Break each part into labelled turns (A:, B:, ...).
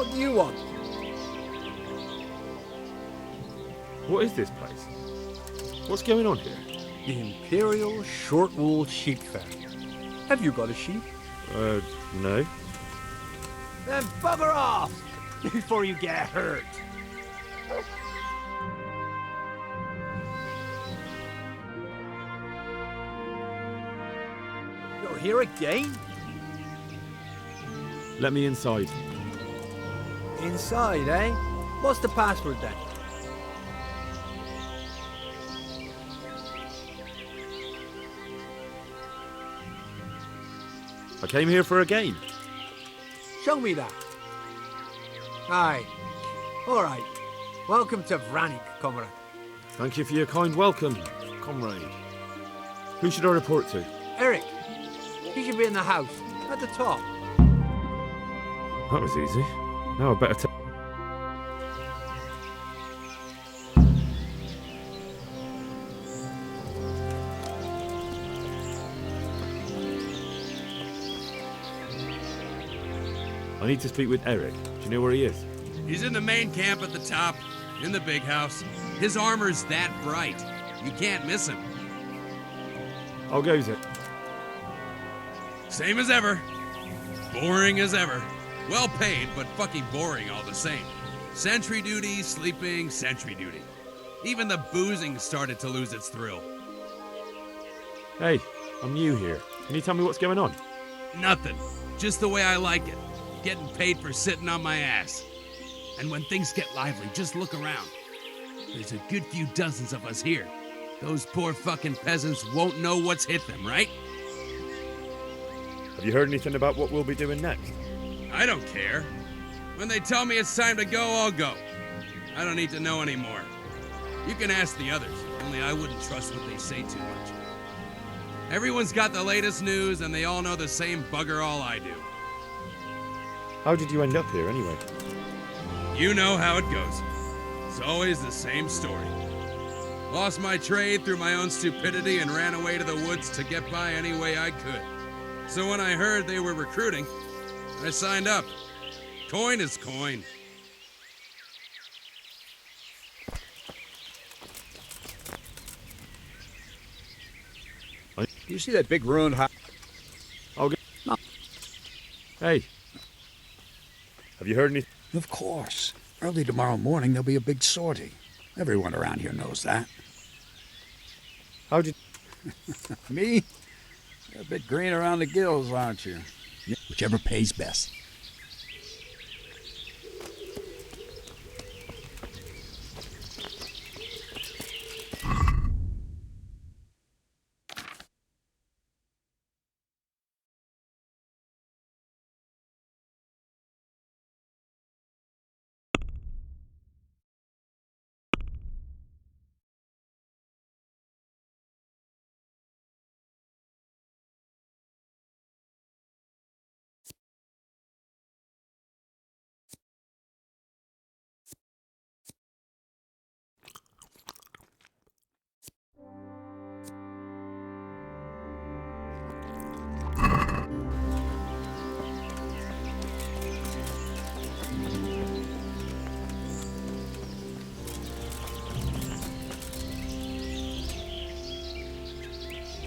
A: What do you want?
B: What is this place? What's going on here?
A: The Imperial Short-Wool Sheep Fair. Have you got a sheep?
B: No.
A: Then bugger off before you get hurt. You're here again?
B: Let me inside.
A: Inside, eh? What's the password then?
B: I came here for a game.
A: Show me that. Aye. All right. Welcome to Vranik, comrade.
B: Thank you for your kind welcome, comrade. Who should I report to?
A: Eric, he should be in the house, at the top.
B: That was easy. Now I better tell. I need to speak with Eric. Do you know where he is?
C: He's in the main camp at the top, in the big house. His armor's that bright. You can't miss him.
B: How goes it?
C: Same as ever. Boring as ever. Well paid, but fucking boring all the same. Sentry duty, sleeping, sentry duty. Even the boozing started to lose its thrill.
B: Hey, I'm new here. Can you tell me what's going on?
C: Nothing. Just the way I like it. Getting paid for sitting on my ass. And when things get lively, just look around. There's a good few dozens of us here. Those poor fucking peasants won't know what's hit them, right?
B: Have you heard anything about what we'll be doing next?
C: I don't care. When they tell me it's time to go, I'll go. I don't need to know anymore. You can ask the others, only I wouldn't trust what they say too much. Everyone's got the latest news, and they all know the same bugger all I do.
B: How did you end up here anyway?
C: You know how it goes. It's always the same story. Lost my trade through my own stupidity and ran away to the woods to get by any way I could. So when I heard they were recruiting, I signed up. Coin is coin.
A: You see that big ruined house?
B: I'll get...
A: No.
B: Hey. Have you heard anything?
D: Of course. Early tomorrow morning there'll be a big sortie. Everyone around here knows that.
B: How did...
D: Me? You're a bit green around the gills, aren't you? Whichever pays best.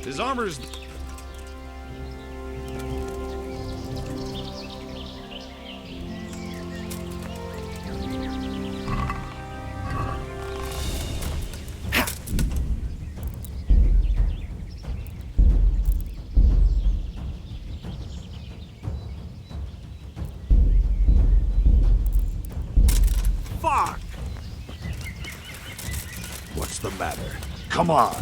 C: His armor's...
A: Fuck!
D: What's the matter? Come on!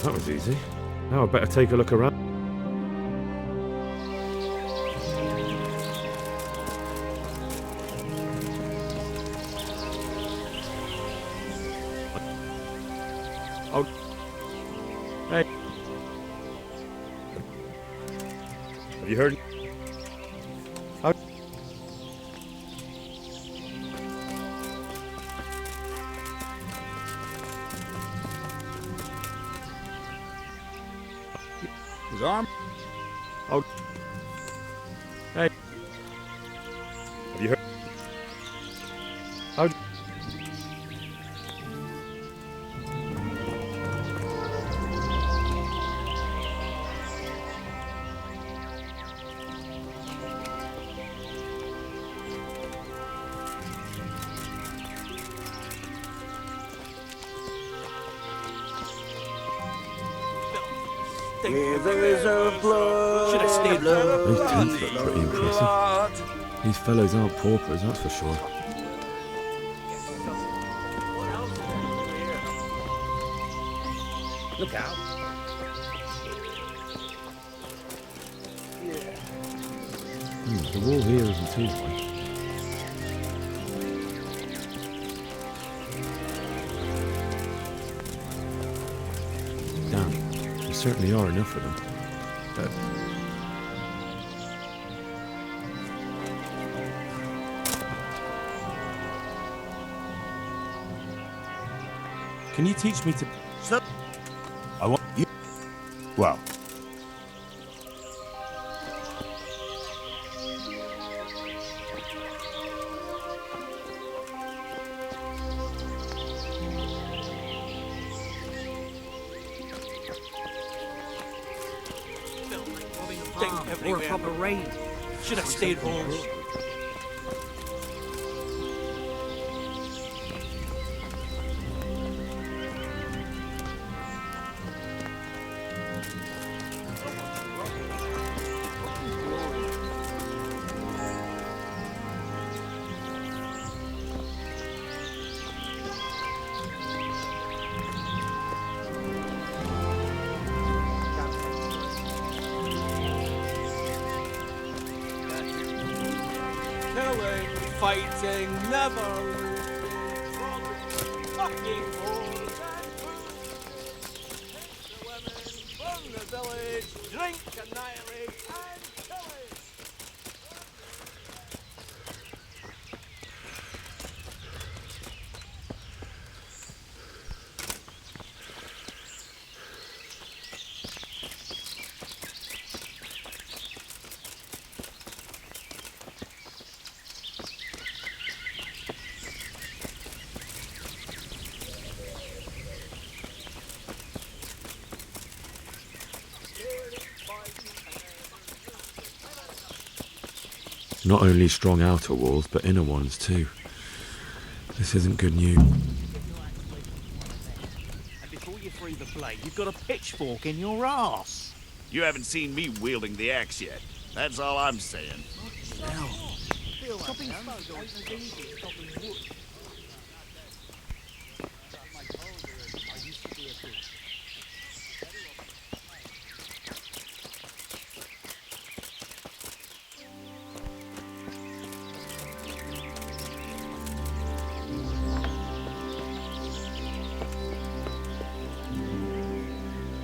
B: That was easy. Now I better take a look around. Oh. Hey. Have you heard? How?
D: His arm?
B: Oh. Hey. Have you heard? How?
E: Rivers of blood.
F: Should have stayed
B: Those tents look pretty impressive. These fellows aren't paupers, that's for sure.
F: Look out.
B: The wall here isn't too high. Damn, there certainly are enough of them.
G: Can you teach me to...
E: So, I want you. Well,
F: Or a proper raid. Should have stayed home.
H: Killing, fighting, never losing, fucking wars and booze. The women, burn the village, drink, annihilate, and pillage.
B: Not only strong outer walls, but inner ones too. This isn't good news.
F: And before you free the blade, you've got a pitchfork in your ass.
E: you haven't seen me wielding the axe yet. That's all I'm saying.
F: Chopping photos is easy as chopping wood.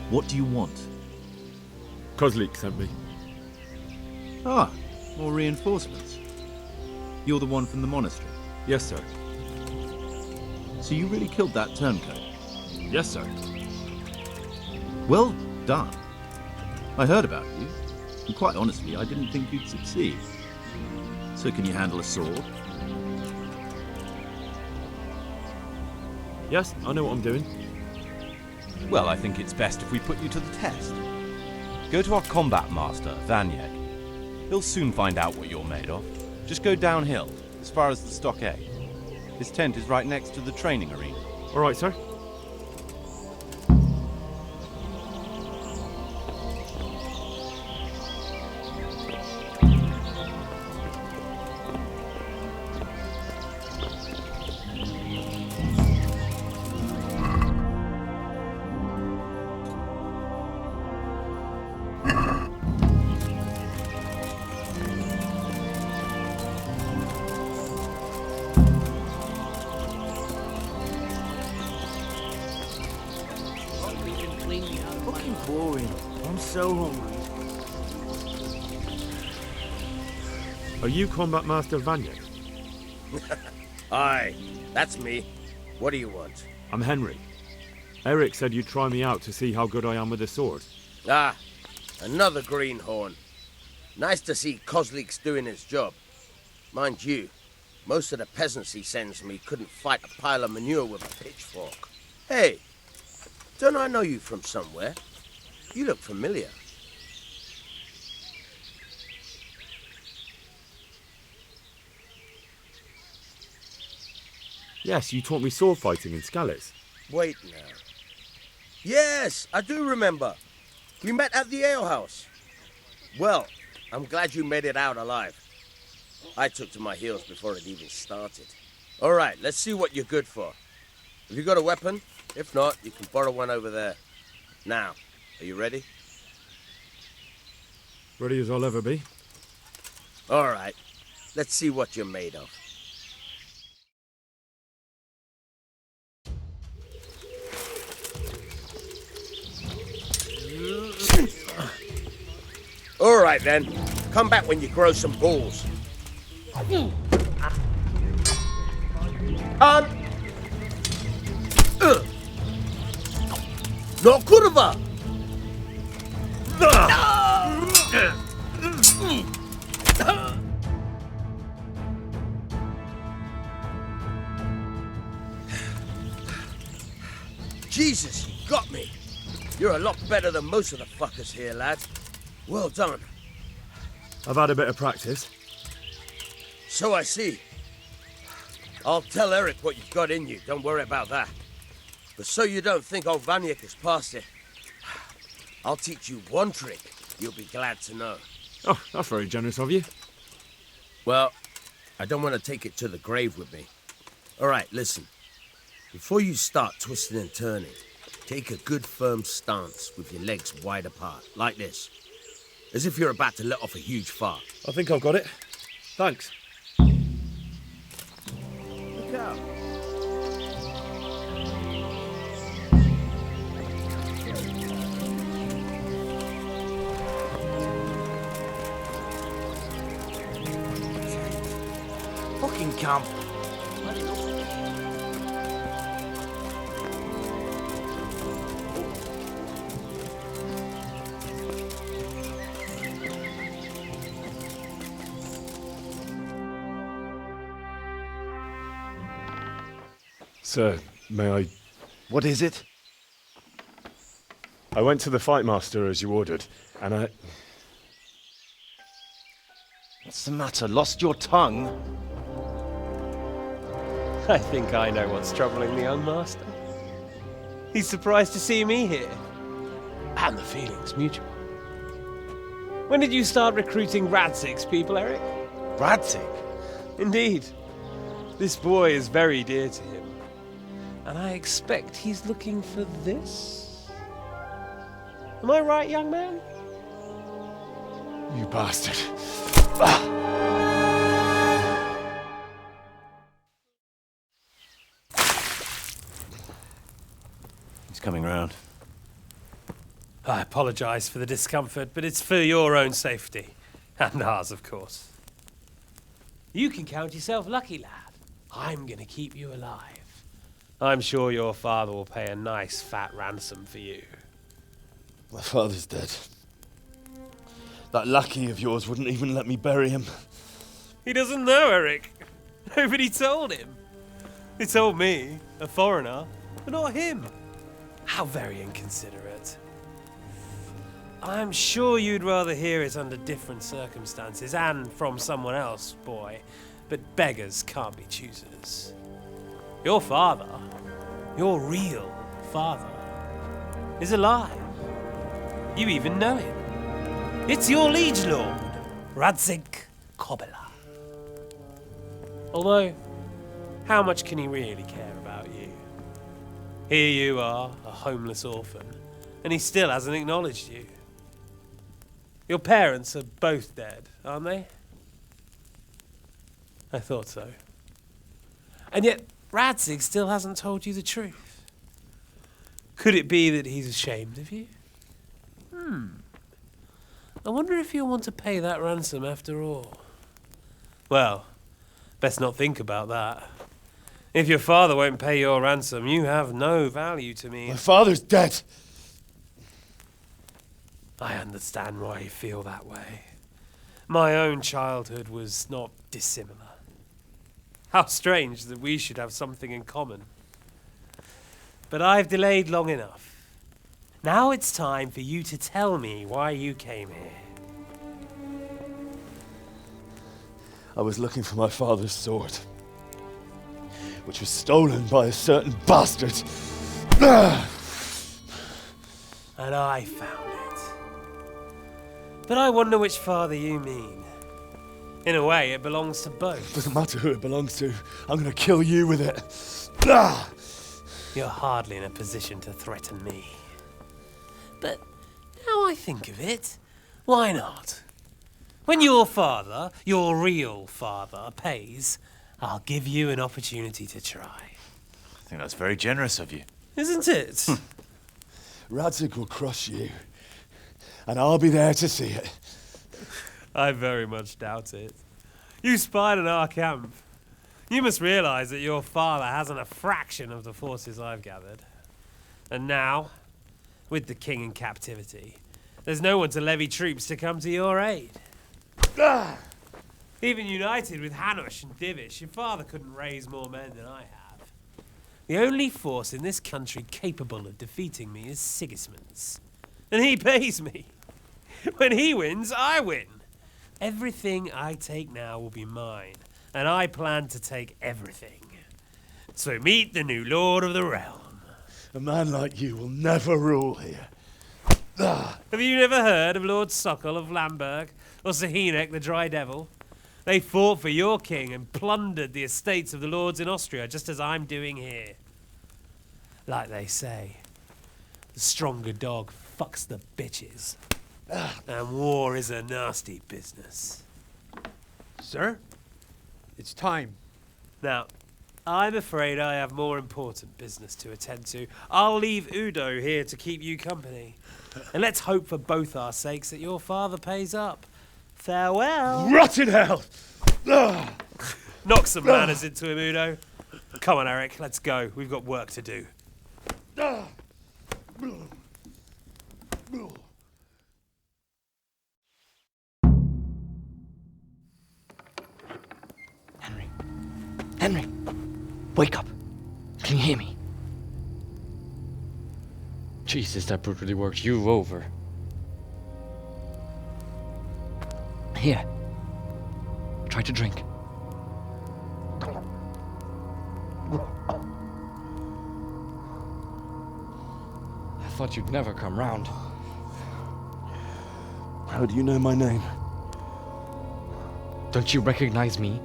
G: What do you want?
B: Kozlik sent me.
G: Ah, more reinforcements. You're the one from the monastery.
B: Yes, sir.
G: So you really killed that turncoat?
B: Yes, sir.
G: Well done. I heard about you, and quite honestly, I didn't think you'd succeed. So can you handle a sword?
B: Yes, I know what I'm doing.
I: Well, I think it's best if we put you to the test. Go to our combat master, Vanyek. He'll soon find out what you're made of. Just go downhill, as far as the stockade. His tent is right next to the training arena.
B: All right, sir.
F: boring. I'm so hungry.
B: Are you Combat Master Vanyek?
J: Aye, that's me. What do you want?
B: I'm Henry. Eric said you'd try me out to see how good I am with the sword.
J: Ah, another greenhorn. Nice to see Kozlik's doing his job. Mind you, most of the peasants he sends me couldn't fight a pile of manure with a pitchfork. Hey, don't I know you from somewhere? You look familiar.
B: Yes, you taught me sword fighting in Scallis.
J: Wait now. Yes, I do remember. We met at the alehouse. Well, I'm glad you made it out alive. I took to my heels before it even started. All right, let's see what you're good for. Have you got a weapon? If not, you can borrow one over there. Now, are you ready?
B: Ready as I'll ever be.
J: All right, let's see what you're made of. All right then, come back when you grow some balls. No kurwa! Jesus, you got me. You're a lot better than most of the fuckers here, lad. Well done.
B: I've had a bit of practice.
J: So I see. I'll tell Eric what you've got in you, don't worry about that. But so you don't think old Vanyek has passed it, I'll teach you one trick you'll be glad to know.
B: Oh, that's very generous of you.
J: Well, I don't want to take it to the grave with me. All right, listen. Before you start twisting and turning, take a good firm stance with your legs wide apart, like this. As if you're about to let off a huge fart.
B: I think I've got it. Thanks.
J: Look out.
F: Fucking camp.
B: Sir, may I...
K: What is it?
B: I went to the fight master as you ordered, and I...
K: What's the matter? Lost your tongue?
H: I think I know what's troubling the young master. He's surprised to see me here. And the feeling's mutual. When did you start recruiting Radzig's people, Eric?
K: Radzig?
H: Indeed. This boy is very dear to him. And I expect he's looking for this? Am I right, young man?
B: You bastard.
K: He's coming round.
H: I apologize for the discomfort, but it's for your own safety. And ours, of course. You can count yourself lucky, lad. I'm gonna keep you alive. I'm sure your father will pay a nice fat ransom for you.
K: My father's dead. That lackey of yours wouldn't even let me bury him.
H: He doesn't know, Eric. Nobody told him. They told me, a foreigner, but not him. How very inconsiderate. I'm sure you'd rather hear it under different circumstances and from someone else, boy. But beggars can't be choosers. Your father, your real father, is alive. You even know him. It's your liege lord, Radzig Kobyla. Although, how much can he really care about you? Here you are, a homeless orphan, and he still hasn't acknowledged you. Your parents are both dead, aren't they? I thought so. And yet, Radzig still hasn't told you the truth. Could it be that he's ashamed of you? I wonder if you'll want to pay that ransom after all. Well, best not think about that. If your father won't pay your ransom, you have no value to me.
K: My father's dead.
H: I understand why you feel that way. My own childhood was not dissimilar. How strange that we should have something in common. But I've delayed long enough. Now it's time for you to tell me why you came here.
K: I was looking for my father's sword, which was stolen by a certain bastard.
H: And I found it. But I wonder which father you mean. In a way, it belongs to both.
K: Doesn't matter who it belongs to. I'm gonna kill you with it.
H: You're hardly in a position to threaten me. But now I think of it, why not? When your father, your real father, pays, I'll give you an opportunity to try.
L: I think that's very generous of you.
H: Isn't it?
K: Radzig will crush you, and I'll be there to see it.
H: I very much doubt it. You spied on our camp. You must realize that your father hasn't a fraction of the forces I've gathered. And now, with the king in captivity, there's no one to levy troops to come to your aid. Even united with Hanush and Divish, your father couldn't raise more men than I have. The only force in this country capable of defeating me is Sigismund's. And he pays me. When he wins, I win. Everything I take now will be mine, and I plan to take everything. So meet the new Lord of the Realm.
K: A man like you will never rule here.
H: Have you never heard of Lord Sokol of Lamberg, or Sahinek the Dry Devil? They fought for your king and plundered the estates of the lords in Austria, just as I'm doing here. Like they say, the stronger dog fucks the bitches. And war is a nasty business.
A: Sir, it's time.
H: Now, I'm afraid I have more important business to attend to. I'll leave Udo here to keep you company. And let's hope for both our sakes that your father pays up. Farewell.
K: Rot in hell!
H: Knock some manners into him, Udo. Come on, Eric, let's go. We've got work to do.
F: Henry, wake up. Can you hear me?
M: Jesus, that brutally worked you over.
F: Here. Try to drink.
M: I thought you'd never come round.
K: How do you know my name?
M: Don't you recognize me?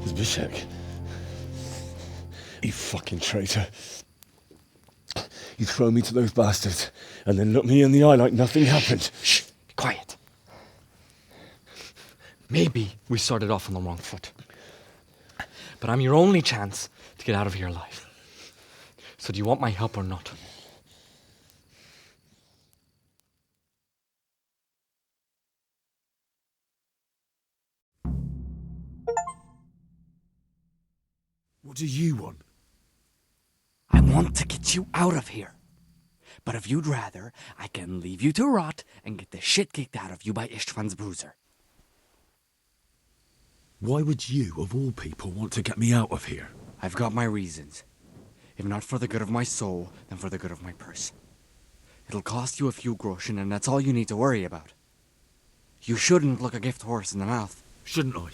K: Zbyszek. You fucking traitor. You throw me to those bastards and then look me in the eye like nothing happened.
M: Shh! Be quiet. Maybe we started off on the wrong foot. But I'm your only chance to get out of here alive. So do you want my help or not?
K: What do you want?
F: I want to get you out of here. But if you'd rather, I can leave you to rot and get the shit kicked out of you by Ishtvan's bruiser.
B: Why would you, of all people, want to get me out of here?
F: I've got my reasons. If not for the good of my soul, then for the good of my purse. It'll cost you a few groschen, and that's all you need to worry about. You shouldn't look a gift horse in the mouth.
B: Shouldn't I?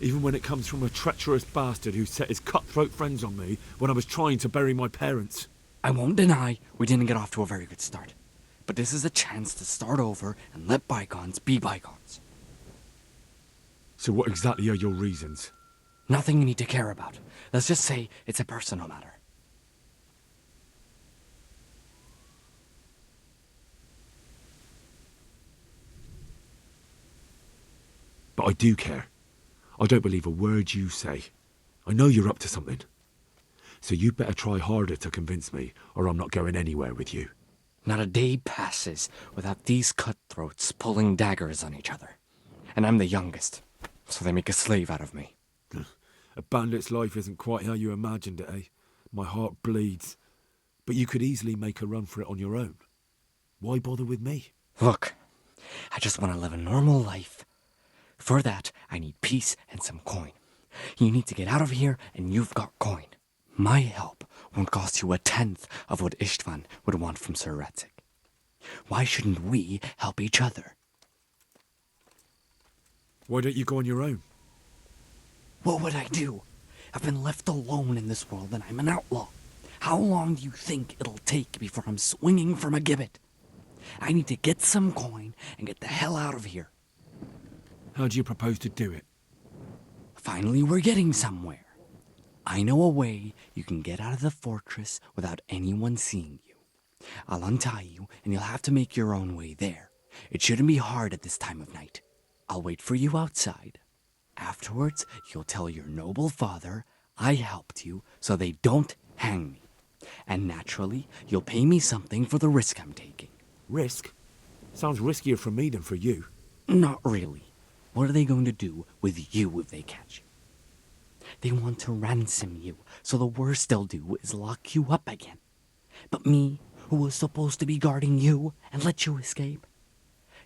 B: Even when it comes from a treacherous bastard who set his cutthroat friends on me when I was trying to bury my parents.
F: I won't deny we didn't get off to a very good start. But this is a chance to start over and let bygones be bygones.
B: So what exactly are your reasons?
F: Nothing you need to care about. Let's just say it's a personal matter.
B: But I do care. I don't believe a word you say. I know you're up to something. So you better try harder to convince me, or I'm not going anywhere with you.
F: Not a day passes without these cutthroats pulling daggers on each other. And I'm the youngest, so they make a slave out of me.
B: A bandit's life isn't quite how you imagined it, eh? My heart bleeds. But you could easily make a run for it on your own. Why bother with me?
F: Look, I just want to live a normal life. For that, I need peace and some coin. You need to get out of here, and you've got coin. My help won't cost you 1/10 of what Istvan would want from Sir Ratzik. Why shouldn't we help each other?
B: Why don't you go on your own?
F: What would I do? I've been left alone in this world, and I'm an outlaw. How long do you think it'll take before I'm swinging from a gibbet? I need to get some coin and get the hell out of here.
B: How do you propose to do it?
F: Finally, we're getting somewhere. I know a way you can get out of the fortress without anyone seeing you. I'll untie you, and you'll have to make your own way there. It shouldn't be hard at this time of night. I'll wait for you outside. Afterwards, you'll tell your noble father I helped you so they don't hang me. And naturally, you'll pay me something for the risk I'm taking.
B: Risk? Sounds riskier for me than for you.
F: Not really. What are they going to do with you if they catch you? They want to ransom you, so the worst they'll do is lock you up again. But me, who was supposed to be guarding you and let you escape?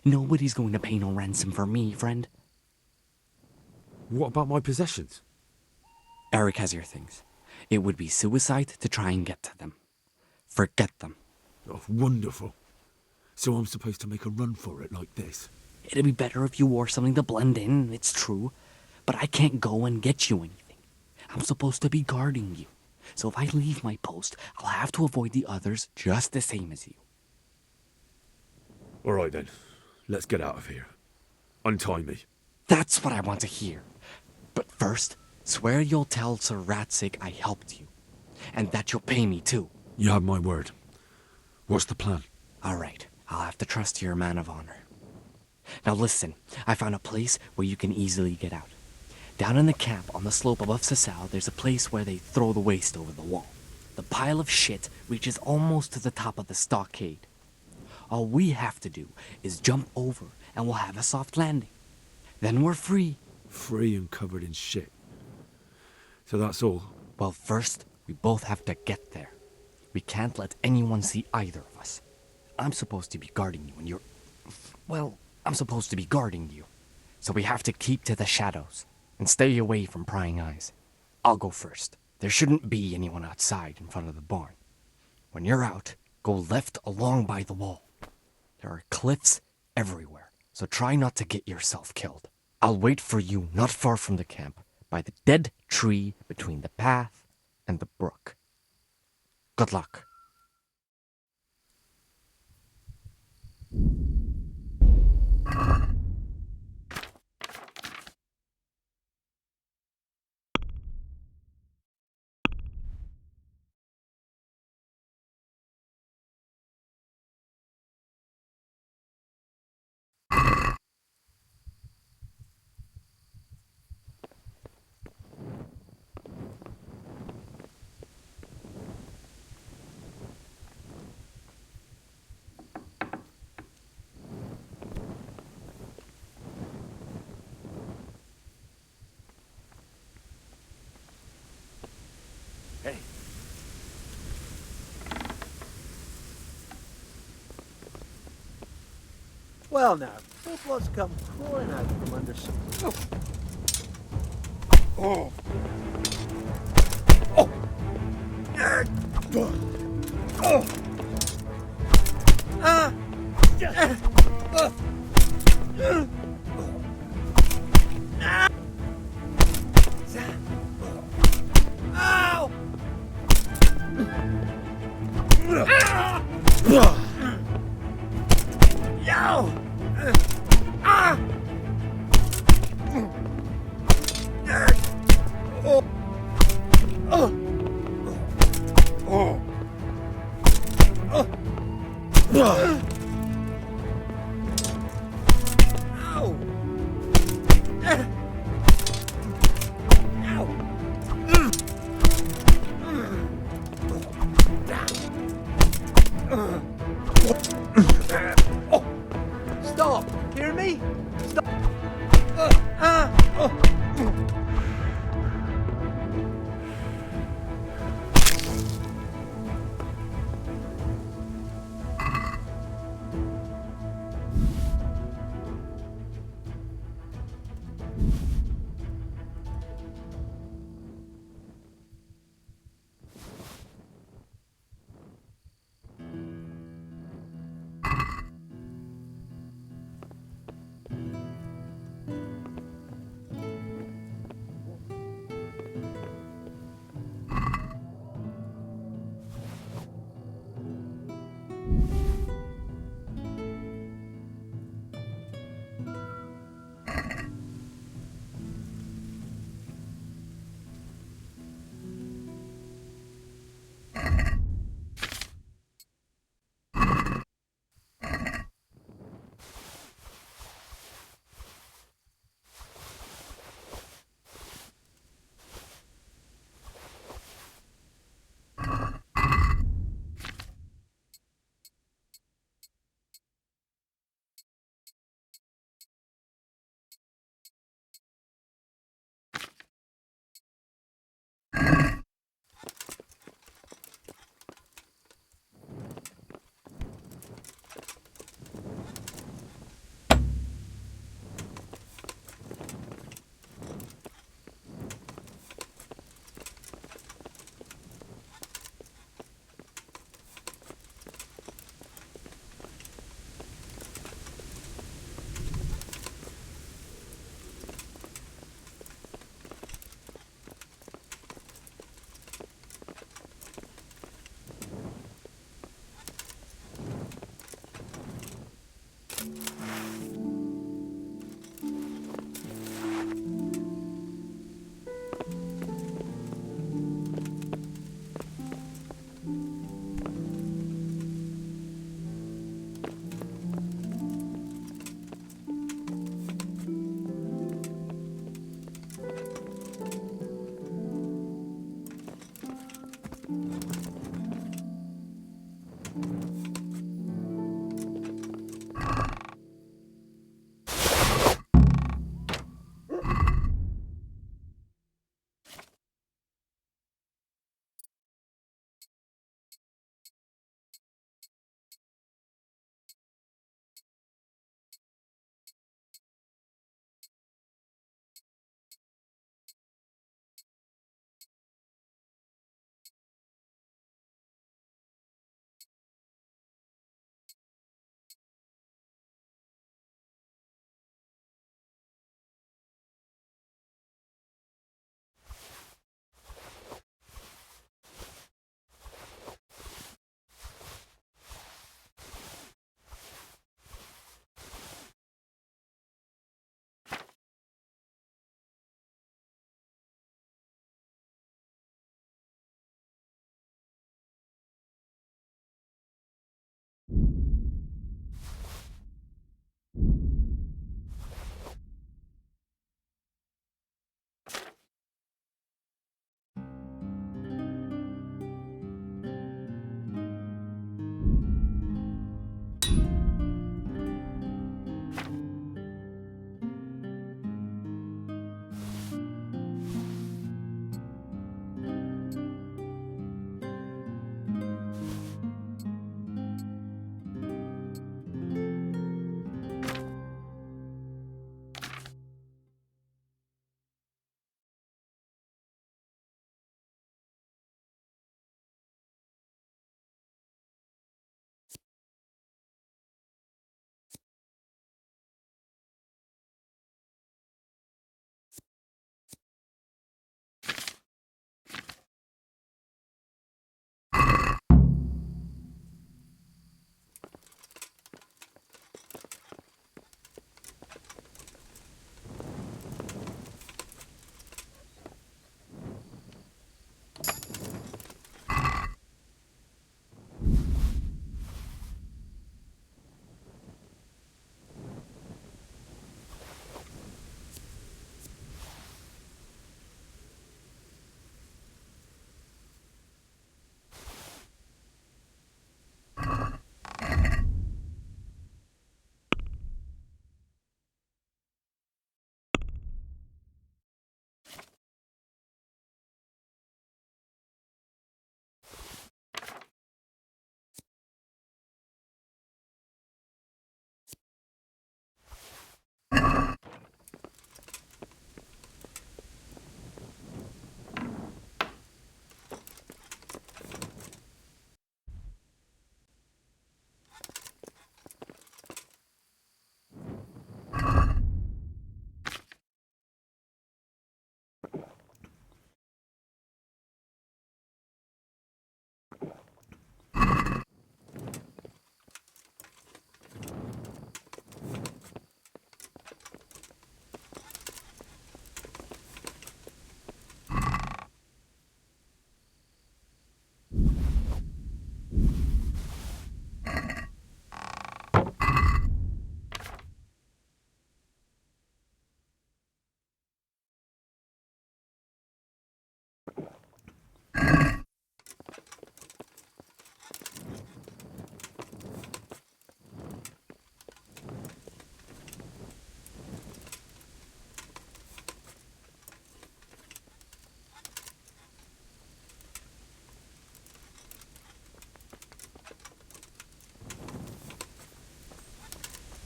F: Nobody's going to pay no ransom for me, friend.
B: What about my possessions?
F: Eric has your things. It would be suicide to try and get to them. Forget them.
B: Oh, wonderful. So I'm supposed to make a run for it like this?
F: It'd be better if you wore something to blend in, it's true. But I can't go and get you anything. I'm supposed to be guarding you. So if I leave my post, I'll have to avoid the others just the same as you.
B: All right then. Let's get out of here. Untie me.
F: That's what I want to hear. But first, swear you'll tell Sir Ratzik I helped you. And that you'll pay me too.
B: You have my word. What's the plan?
F: All right. I'll have to trust you're a man of honor. Now listen, I found a place where you can easily get out. Down in the camp on the slope above Sasau, there's a place where they throw the waste over the wall. The pile of shit reaches almost to the top of the stockade. All we have to do is jump over and we'll have a soft landing. Then we're free.
B: Free and covered in shit. So that's all?
F: Well, first, we both have to get there. We can't let anyone see either of us. I'm supposed to be guarding you and you're... Well, I'm supposed to be guarding you. So we have to keep to the shadows and stay away from prying eyes. I'll go first. There shouldn't be anyone outside in front of the barn. When you're out, go left along by the wall. There are cliffs everywhere, so try not to get yourself killed. I'll wait for you not far from the camp, by the dead tree between the path and the brook. Good luck.
E: Hey.
N: Well now, full blood's come pouring out from under some... Oh! Oh! Oh! Ah! Ow! Yow! Ah! Oh! Oh! Oh! Oh! Ow! Ow!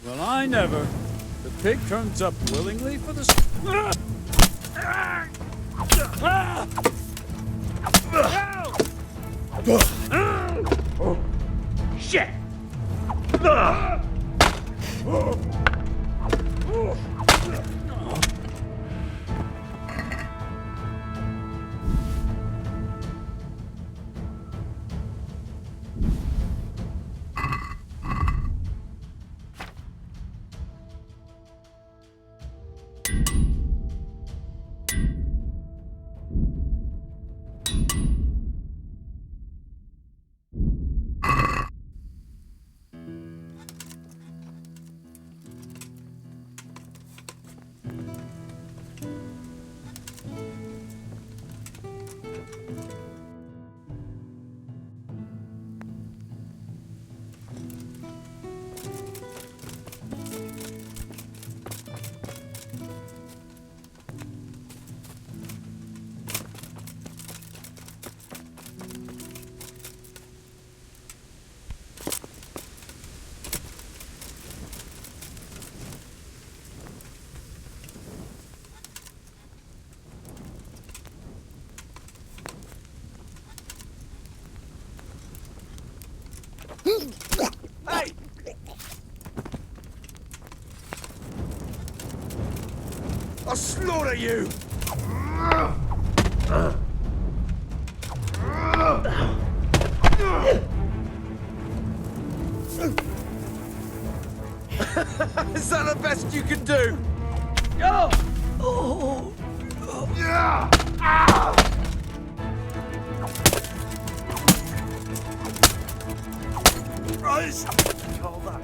D: Well, I never. The pig turns up willingly for the...
J: Shit! Hey! I'll slaughter you! Is that the best you can do? Christ! Call that.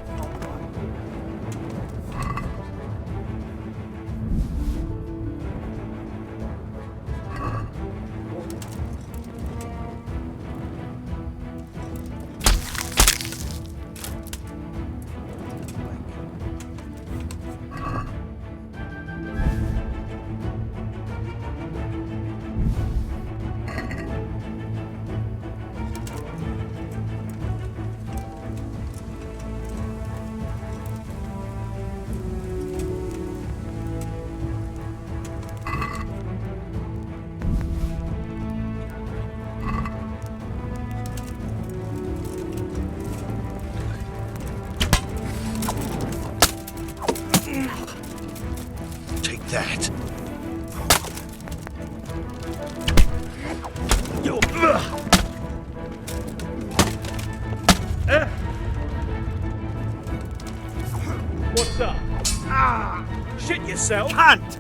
J: Take that. What's up? Shit yourself. Hunt!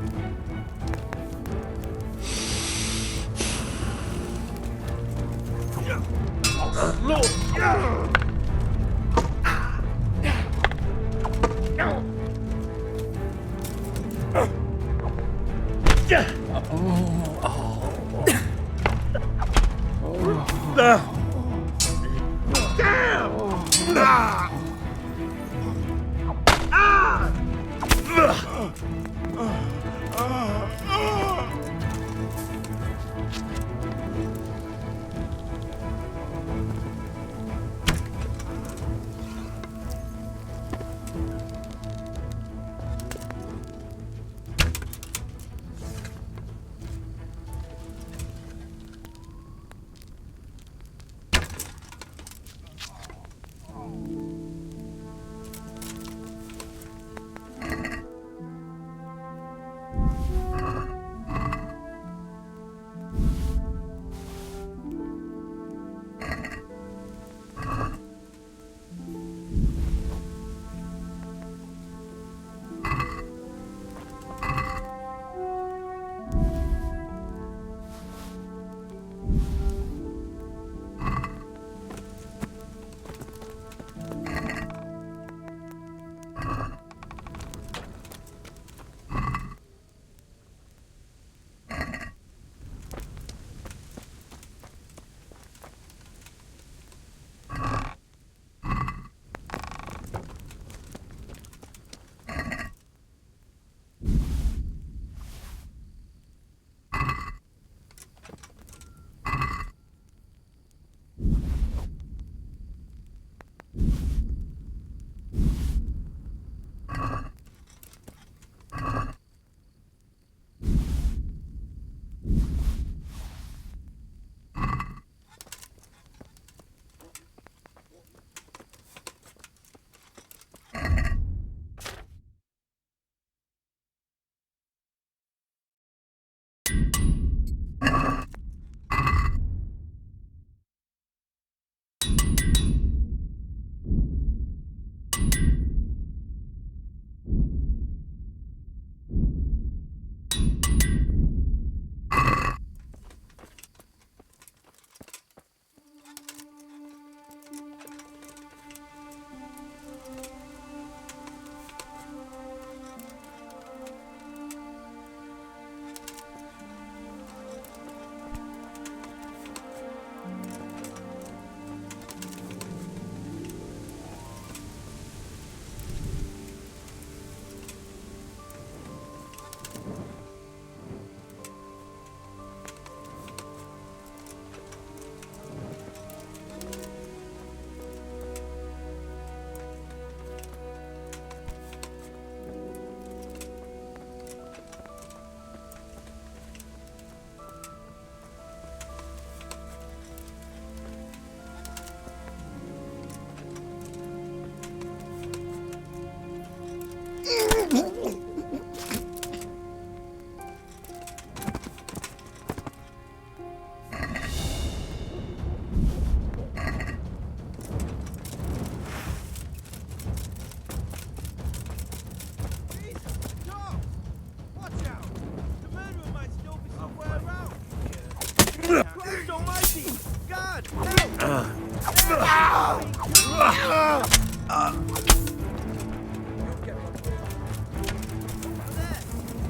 N: Christ almighty! God,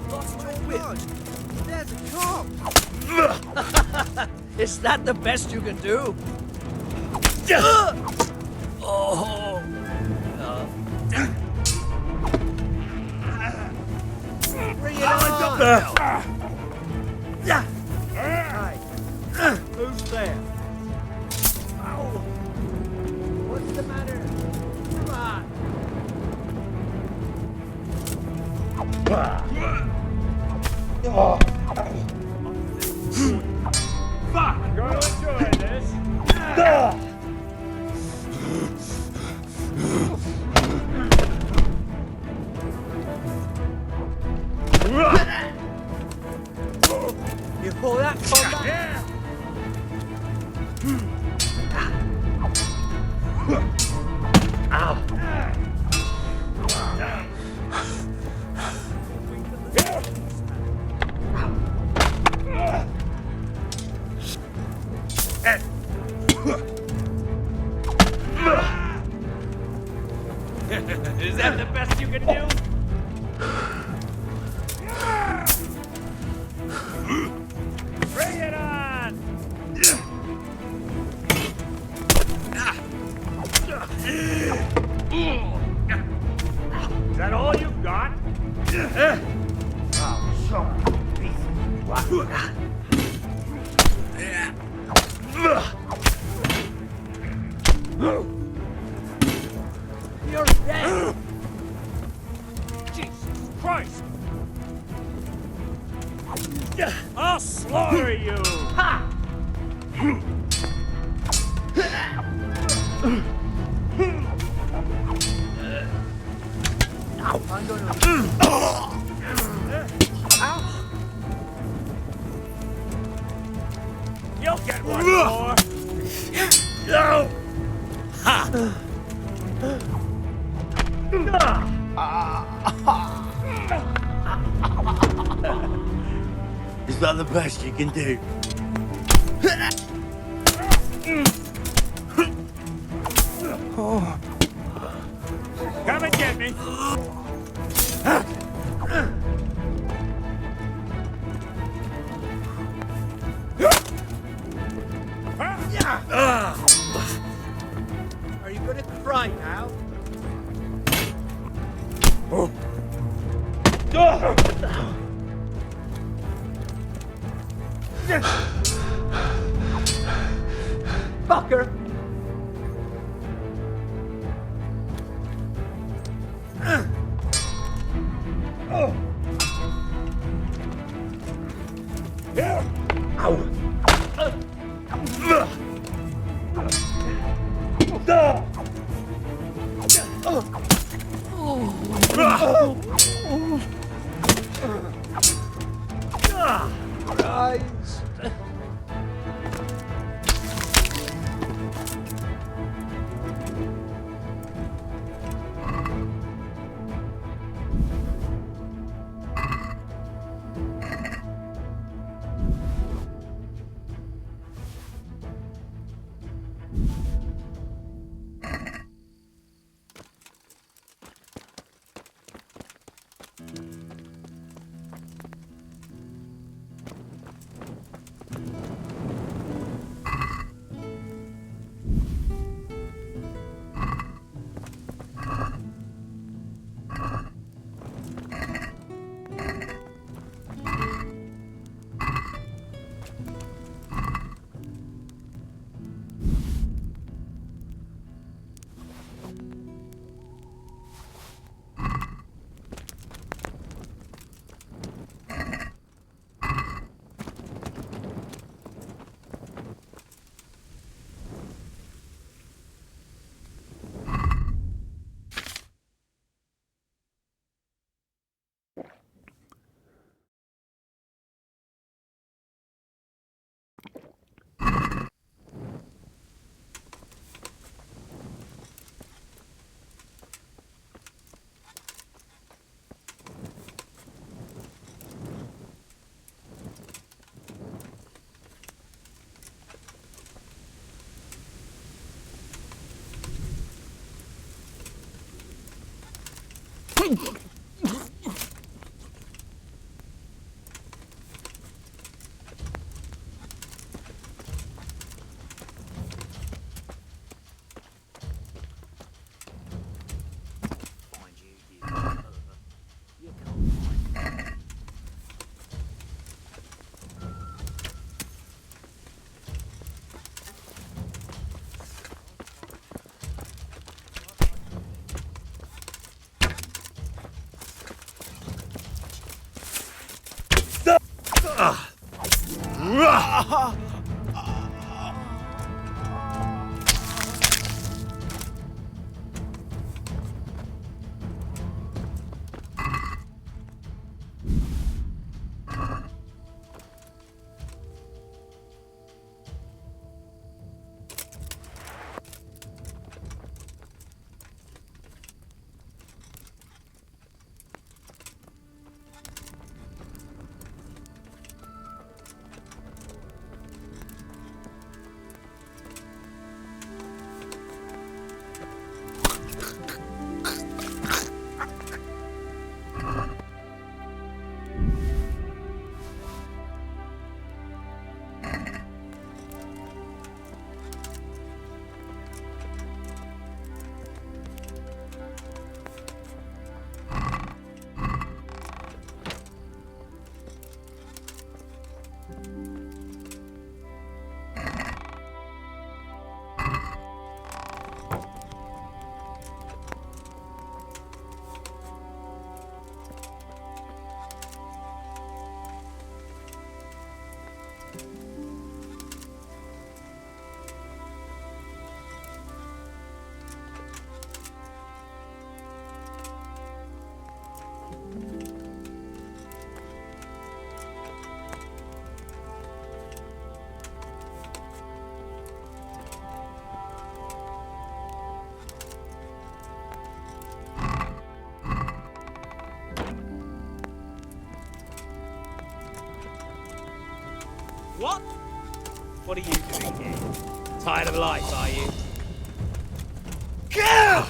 N: lost your wit. There's a cop.
J: Is that the best you can do? Oh.
N: Bring it on! Right. Who's there? Ow. What's the matter? Come on.
O: Fuck! Gonna enjoy this.
N: You call that combat?
O: Yeah.
H: Is that the best you can do?
O: Bring it on! Is that all you got? Oh, son of a beast. What?
N: You're dead!
O: Jesus Christ! I'll slaughter you!
N: Ha! I'm gonna... Ow!
O: You'll get one more! No! Ha!
J: Is that the best you can do?
O: Come and get me!
N: Are you gonna cry now? Fucker! Christ!
H: What? What are you doing here? Tired of life, are you? Go!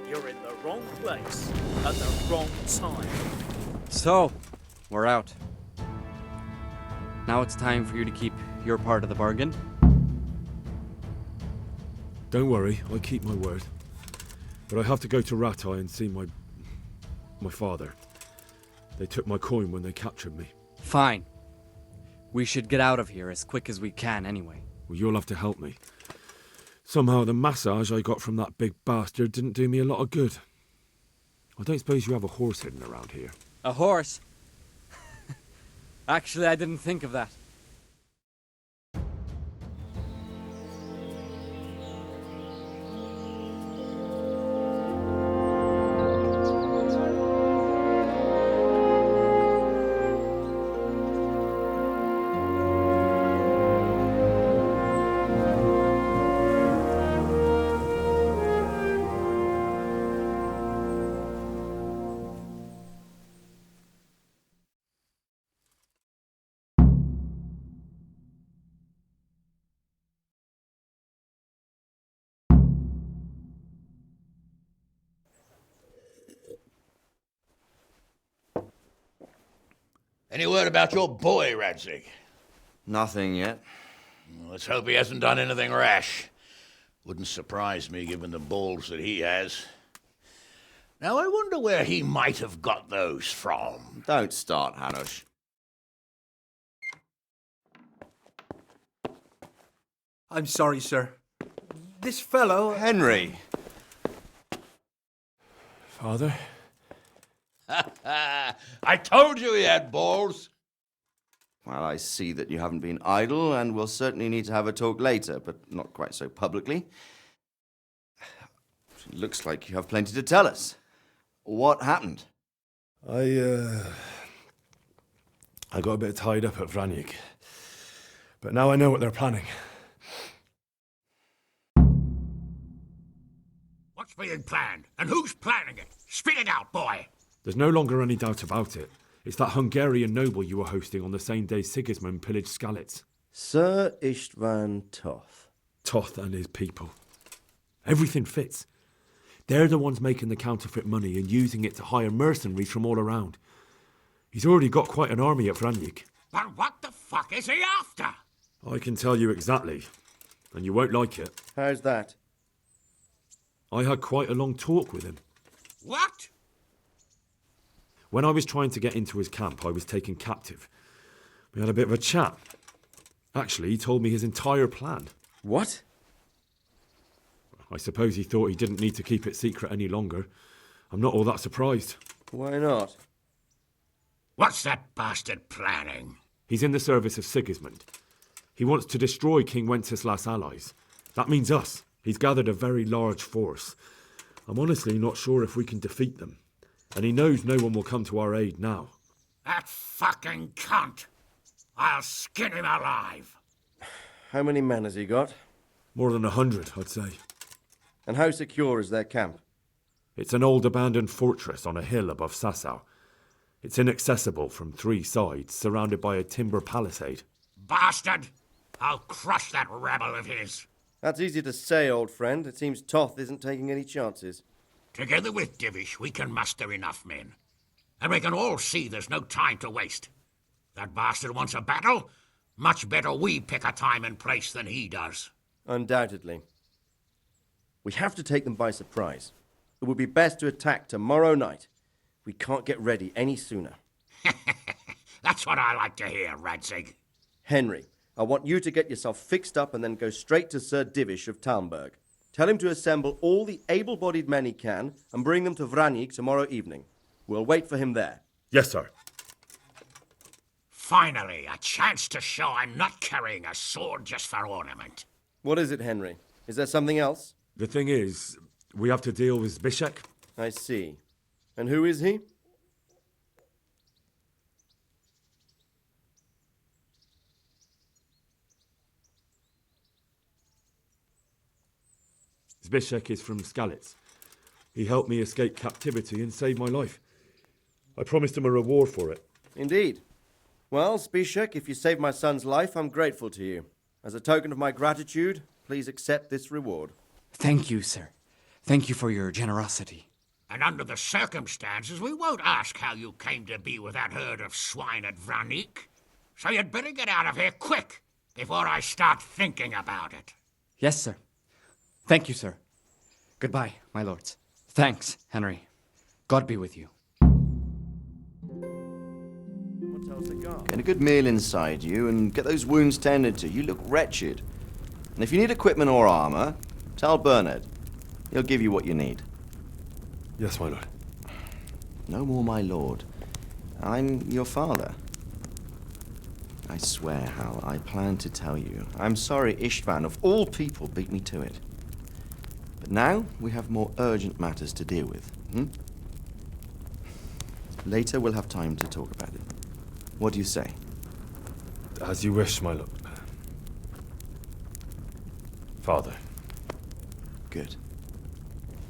N: You're in the wrong place at the wrong time.
F: So, we're out. Now it's time for you to keep your part of the bargain.
B: Don't worry, I keep my word. But I have to go to Ratai and see my father. They took my coin when they captured me.
F: Fine. We should get out of here as quick as we can anyway.
B: Well, you'll have to help me. Somehow the massage I got from that big bastard didn't do me a lot of good. I don't suppose you have a horse hidden around here.
F: A horse? Actually, I didn't think of that.
E: Any word about your boy, Radzig?
P: Nothing yet.
E: Let's hope he hasn't done anything rash. Wouldn't surprise me given the balls that he has. Now, I wonder where he might have got those from.
P: Don't start, Hanush.
A: I'm sorry, sir. This fellow...
P: Henry!
B: Father?
E: I told you he had balls.
P: Well, I see that you haven't been idle, and we'll certainly need to have a talk later, but not quite so publicly. It looks like you have plenty to tell us. What happened?
B: I got a bit tied up at Vranyik. But now I know what they're planning.
E: What's being planned? And who's planning it? Spit it out, boy.
B: There's no longer any doubt about it. It's that Hungarian noble you were hosting on the same day Sigismund pillaged Skalitz.
J: Sir Istvan Toth.
B: Toth and his people. Everything fits. They're the ones making the counterfeit money and using it to hire mercenaries from all around. He's already got quite an army at Vranyik.
E: But what the fuck is he after?
B: I can tell you exactly, and you won't like it.
J: How's that?
B: I had quite a long talk with him.
E: What?
B: When I was trying to get into his camp, I was taken captive. We had a bit of a chat. Actually, he told me his entire plan.
J: What?
B: I suppose he thought he didn't need to keep it secret any longer. I'm not all that surprised.
J: Why not?
E: What's that bastard planning?
B: He's in the service of Sigismund. He wants to destroy King Wenceslas' allies. That means us. He's gathered a very large force. I'm honestly not sure if we can defeat them. And he knows no one will come to our aid now.
E: That fucking cunt! I'll skin him alive!
J: How many men has he got?
B: More than 100, I'd say.
J: And how secure is their camp?
B: It's an old abandoned fortress on a hill above Sasau. It's inaccessible from 3 sides, surrounded by a timber palisade.
E: Bastard! I'll crush that rebel of his!
J: That's easy to say, old friend. It seems Toth isn't taking any chances.
E: Together with Divish, we can muster enough men. And we can all see there's no time to waste. That bastard wants a battle. Much better we pick a time and place than he does.
J: Undoubtedly. We have to take them by surprise. It would be best to attack tomorrow night. We can't get ready any sooner.
E: That's what I like to hear, Radzig.
J: Henry, I want you to get yourself fixed up and then go straight to Sir Divish of Talmberg. Tell him to assemble all the able-bodied men he can and bring them to Vranyik tomorrow evening. We'll wait for him there.
B: Yes, sir.
E: Finally, a chance to show I'm not carrying a sword just for ornament.
J: What is it, Henry? Is there something else?
B: The thing is, we have to deal with Zbyszek.
J: I see. And who is he?
B: Zbyszek is from Skalitz. He helped me escape captivity and saved my life. I promised him a reward for it.
J: Indeed. Well, Zbyszek, if you saved my son's life, I'm grateful to you. As a token of my gratitude, please accept this reward.
F: Thank you, sir. Thank you for your generosity.
E: And under the circumstances, we won't ask how you came to be with that herd of swine at Vranyik. So you'd better get out of here quick, before I start thinking about it.
F: Yes, sir. Thank you, sir. Goodbye, my lords. Thanks, Henry. God be with you.
P: Get a good meal inside you and get those wounds tended to. You look wretched. And if you need equipment or armor, tell Bernard. He'll give you what you need.
B: Yes, my lord.
P: No more, my lord. I'm your father. I swear, Hal, I plan to tell you. I'm sorry Istvan, of all people, beat me to it. But now we have more urgent matters to deal with. Later we'll have time to talk about it. What do you say?
B: As you wish, my lord. Father.
P: Good.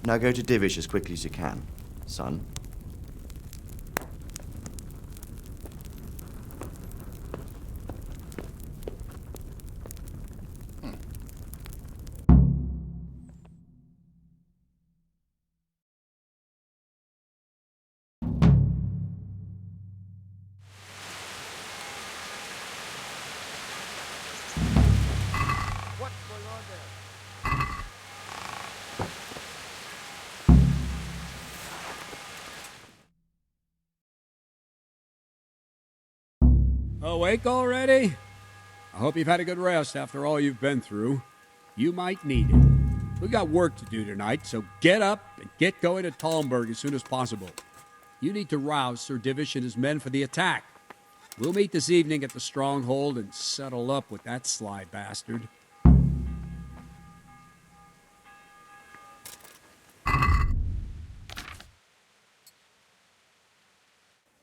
P: Now go to Divish as quickly as you can, son.
D: Awake already? I hope you've had a good rest after all you've been through. You might need it. We've got work to do tonight, so get up and get going to Talmberg as soon as possible. You need to rouse Sir Divish and his men for the attack. We'll meet this evening at the stronghold and settle up with that sly bastard.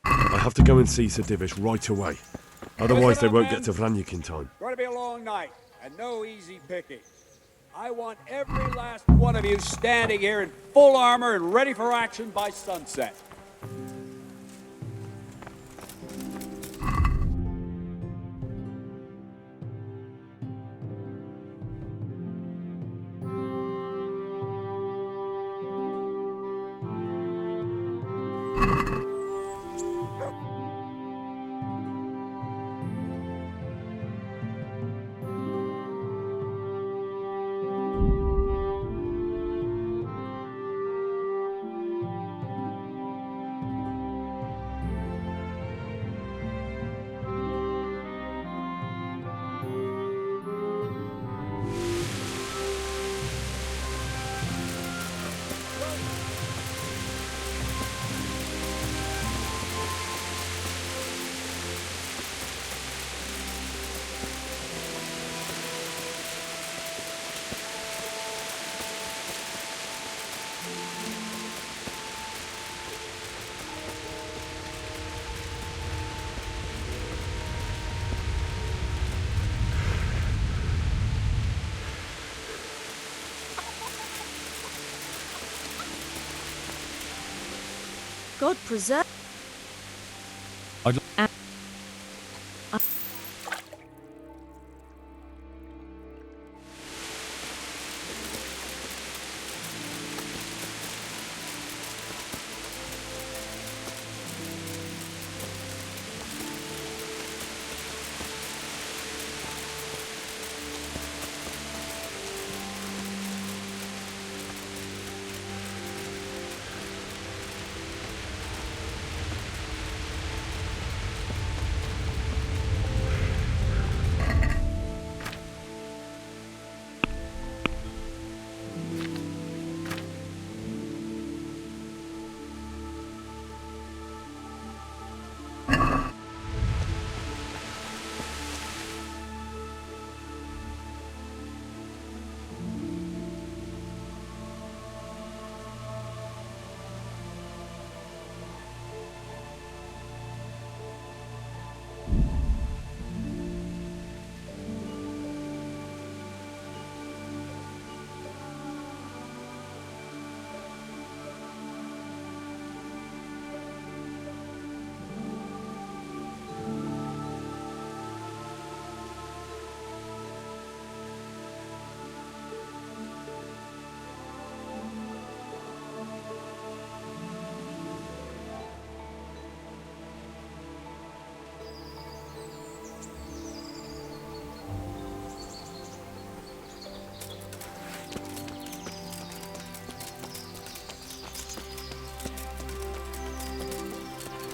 B: I have to go and see Sir Divish right away. Otherwise they won't get to Vlanyak in time.
D: It's going to be a long night, and no easy picking. I want every last one of you standing here in full armor and ready for action by sunset.
Q: God preserve.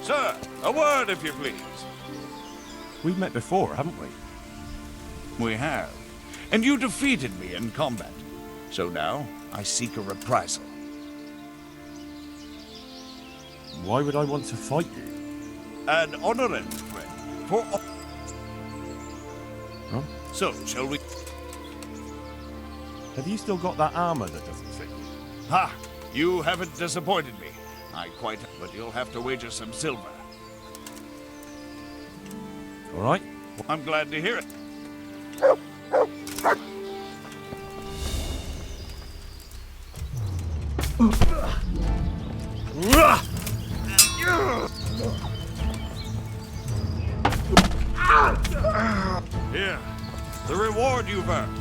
R: Sir, a word if you please.
I: We've met before, haven't we?
R: We have. And you defeated me in combat. So now, I seek a reprisal.
B: Why would I want to fight you?
R: An honorary friend. For...
B: Huh?
R: So, shall we...
B: Have you still got that armor that doesn't fit you?
R: Ha! You haven't disappointed me. I quite... But you'll have to wager some silver.
B: All right.
R: I'm glad to hear it. Here, the reward you've earned.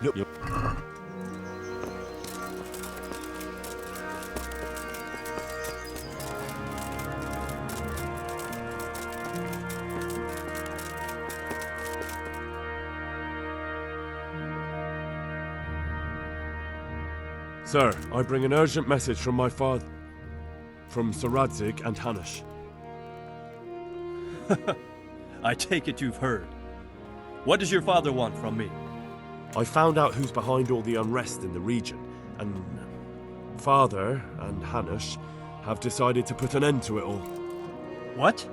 B: Yep. Sir, I bring an urgent message from my father, from Sir Radzig and Hanush.
S: I take it you've heard. What does your father want from me?
B: I found out who's behind all the unrest in the region, and Father and Hanush have decided to put an end to it all.
S: What?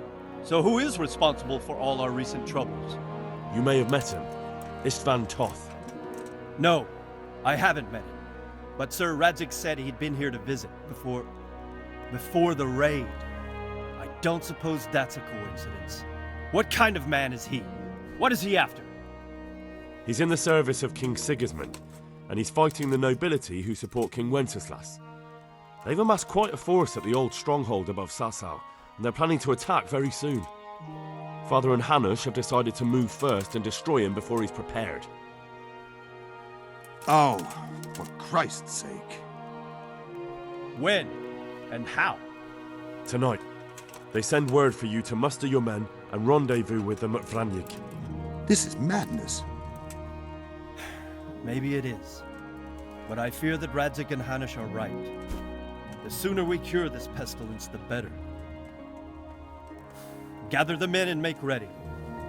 S: So who is responsible for all our recent troubles?
B: You may have met him, Istvan Toth.
S: No, I haven't met him. But Sir Radzig said he'd been here to visit before the raid. I don't suppose that's a coincidence. What kind of man is he? What is he after?
B: He's in the service of King Sigismund, and he's fighting the nobility who support King Wenceslas. They've amassed quite a force at the old stronghold above Sasau, and they're planning to attack very soon. Father and Hanush have decided to move first and destroy him before he's prepared.
R: Oh, for Christ's sake.
S: When? And how?
B: Tonight. They send word for you to muster your men and rendezvous with them at Vranyik.
R: This is madness.
S: Maybe it is. But I fear that Radzig and Hanush are right. The sooner we cure this pestilence, the better. Gather the men and make ready.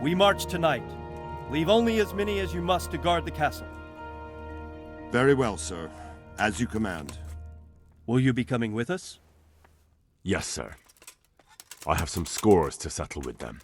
S: We march tonight. Leave only as many as you must to guard the castle.
R: Very well, sir. As you command.
S: Will you be coming with us?
B: Yes, sir. I have some scores to settle with them.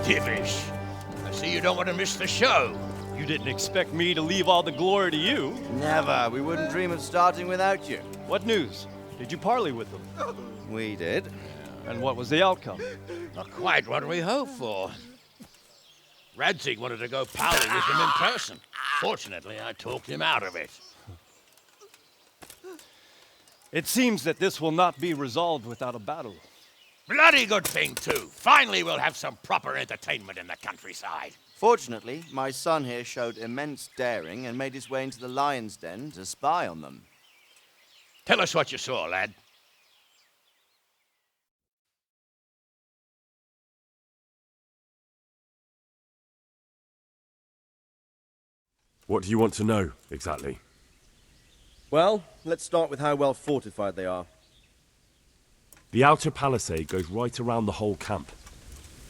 E: Divish, I see you don't want to miss the show.
S: You didn't expect me to leave all the glory to you.
P: Never. We wouldn't dream of starting without you.
S: What news? Did you parley with them?
P: We did.
S: And what was the outcome?
E: Not quite what we hoped for. Radzig wanted to go parley with him in person. Fortunately, I talked him out of it.
S: It seems that this will not be resolved without a battle.
E: Bloody good thing, too. Finally, we'll have some proper entertainment in the countryside.
P: Fortunately, my son here showed immense daring and made his way into the lion's den to spy on them.
E: Tell us what you saw, lad.
B: What do you want to know, exactly?
T: Well, let's start with how well fortified they are.
B: The outer palisade goes right around the whole camp.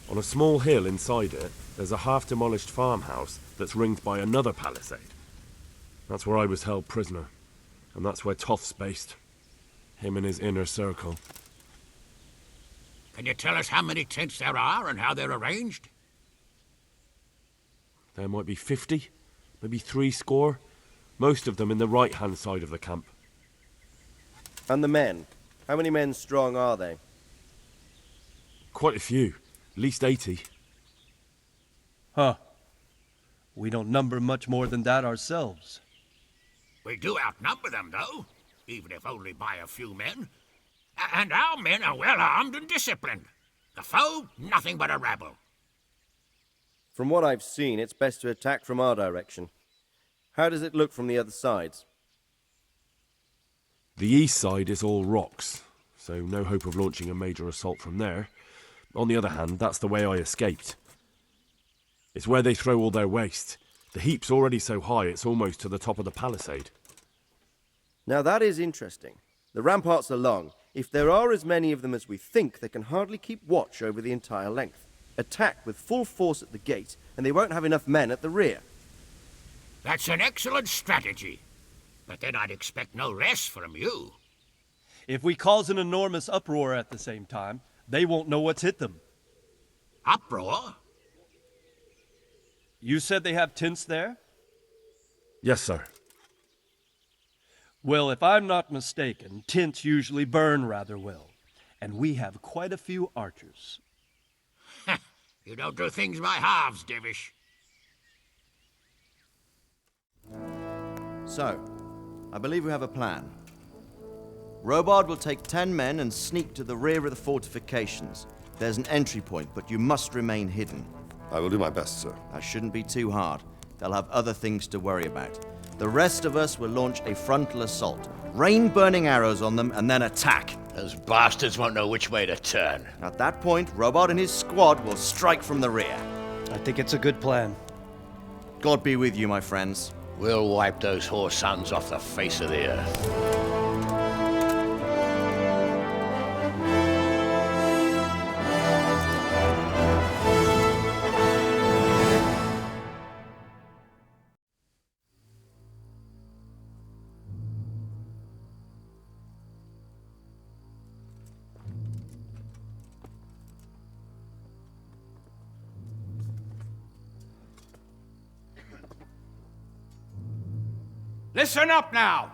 B: On a small hill inside it, there's a half-demolished farmhouse that's ringed by another palisade. That's where I was held prisoner, and that's where Toth's based. Him and his inner circle.
E: Can you tell us how many tents there are and how they're arranged?
B: There might be 50, maybe 60. Most of them in the right-hand side of the camp.
T: And the men? How many men strong are they?
B: Quite a few. At least 80.
S: Huh. We don't number much more than that ourselves.
E: We do outnumber them, though, even if only by a few men. And our men are well armed and disciplined. The foe, nothing but a rabble.
T: From what I've seen, it's best to attack from our direction. How does it look from the other sides?
B: The east side is all rocks, so no hope of launching a major assault from there. On the other hand, that's the way I escaped. It's where they throw all their waste. The heap's already so high it's almost to the top of the palisade.
T: Now that is interesting. The ramparts are long. If there are as many of them as we think, they can hardly keep watch over the entire length. Attack with full force at the gate, and they won't have enough men at the rear.
E: That's an excellent strategy. But then I'd expect no less from you.
S: If we cause an enormous uproar at the same time, they won't know what's hit them.
E: Uproar?
S: You said they have tents there?
B: Yes, sir.
S: Well, if I'm not mistaken, tents usually burn rather well. And we have quite a few archers.
E: You don't do things by halves, Divish.
P: So, I believe we have a plan. Robard will take 10 men and sneak to the rear of the fortifications. There's an entry point, but you must remain hidden.
U: I will do my best, sir.
P: That shouldn't be too hard. They'll have other things to worry about. The rest of us will launch a frontal assault. Rain burning arrows on them and then attack.
E: Those bastards won't know which way to turn.
P: At that point, Robard and his squad will strike from the rear.
S: I think it's a good plan.
P: God be with you, my friends.
E: We'll wipe those whore sons off the face of the earth.
V: Listen up now.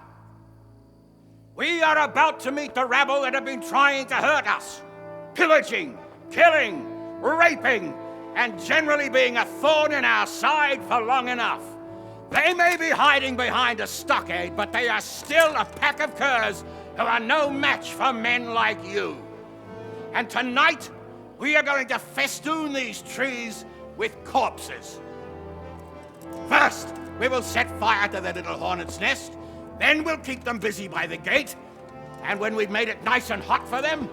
V: We are about to meet the rabble that have been trying to hurt us. Pillaging, killing, raping, and generally being a thorn in our side for long enough. They may be hiding behind a stockade, but they are still a pack of curs who are no match for men like you. And tonight, we are going to festoon these trees with corpses. First, we will set fire to their little hornet's nest. Then we'll keep them busy by the gate. And when we've made it nice and hot for them,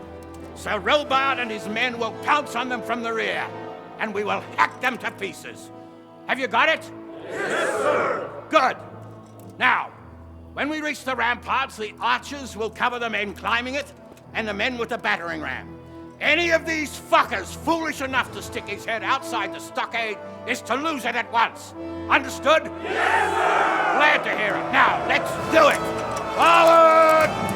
V: Sir Robard and his men will pounce on them from the rear. And we will hack them to pieces. Have you got it?
O: Yes, sir!
V: Good. Now, when we reach the ramparts, the archers will cover the men climbing it, and the men with the battering ram. Any of these fuckers foolish enough to stick his head outside the stockade is to lose it at once. Understood?
O: Yes, sir!
V: Glad to hear it. Now, let's do it! Forward!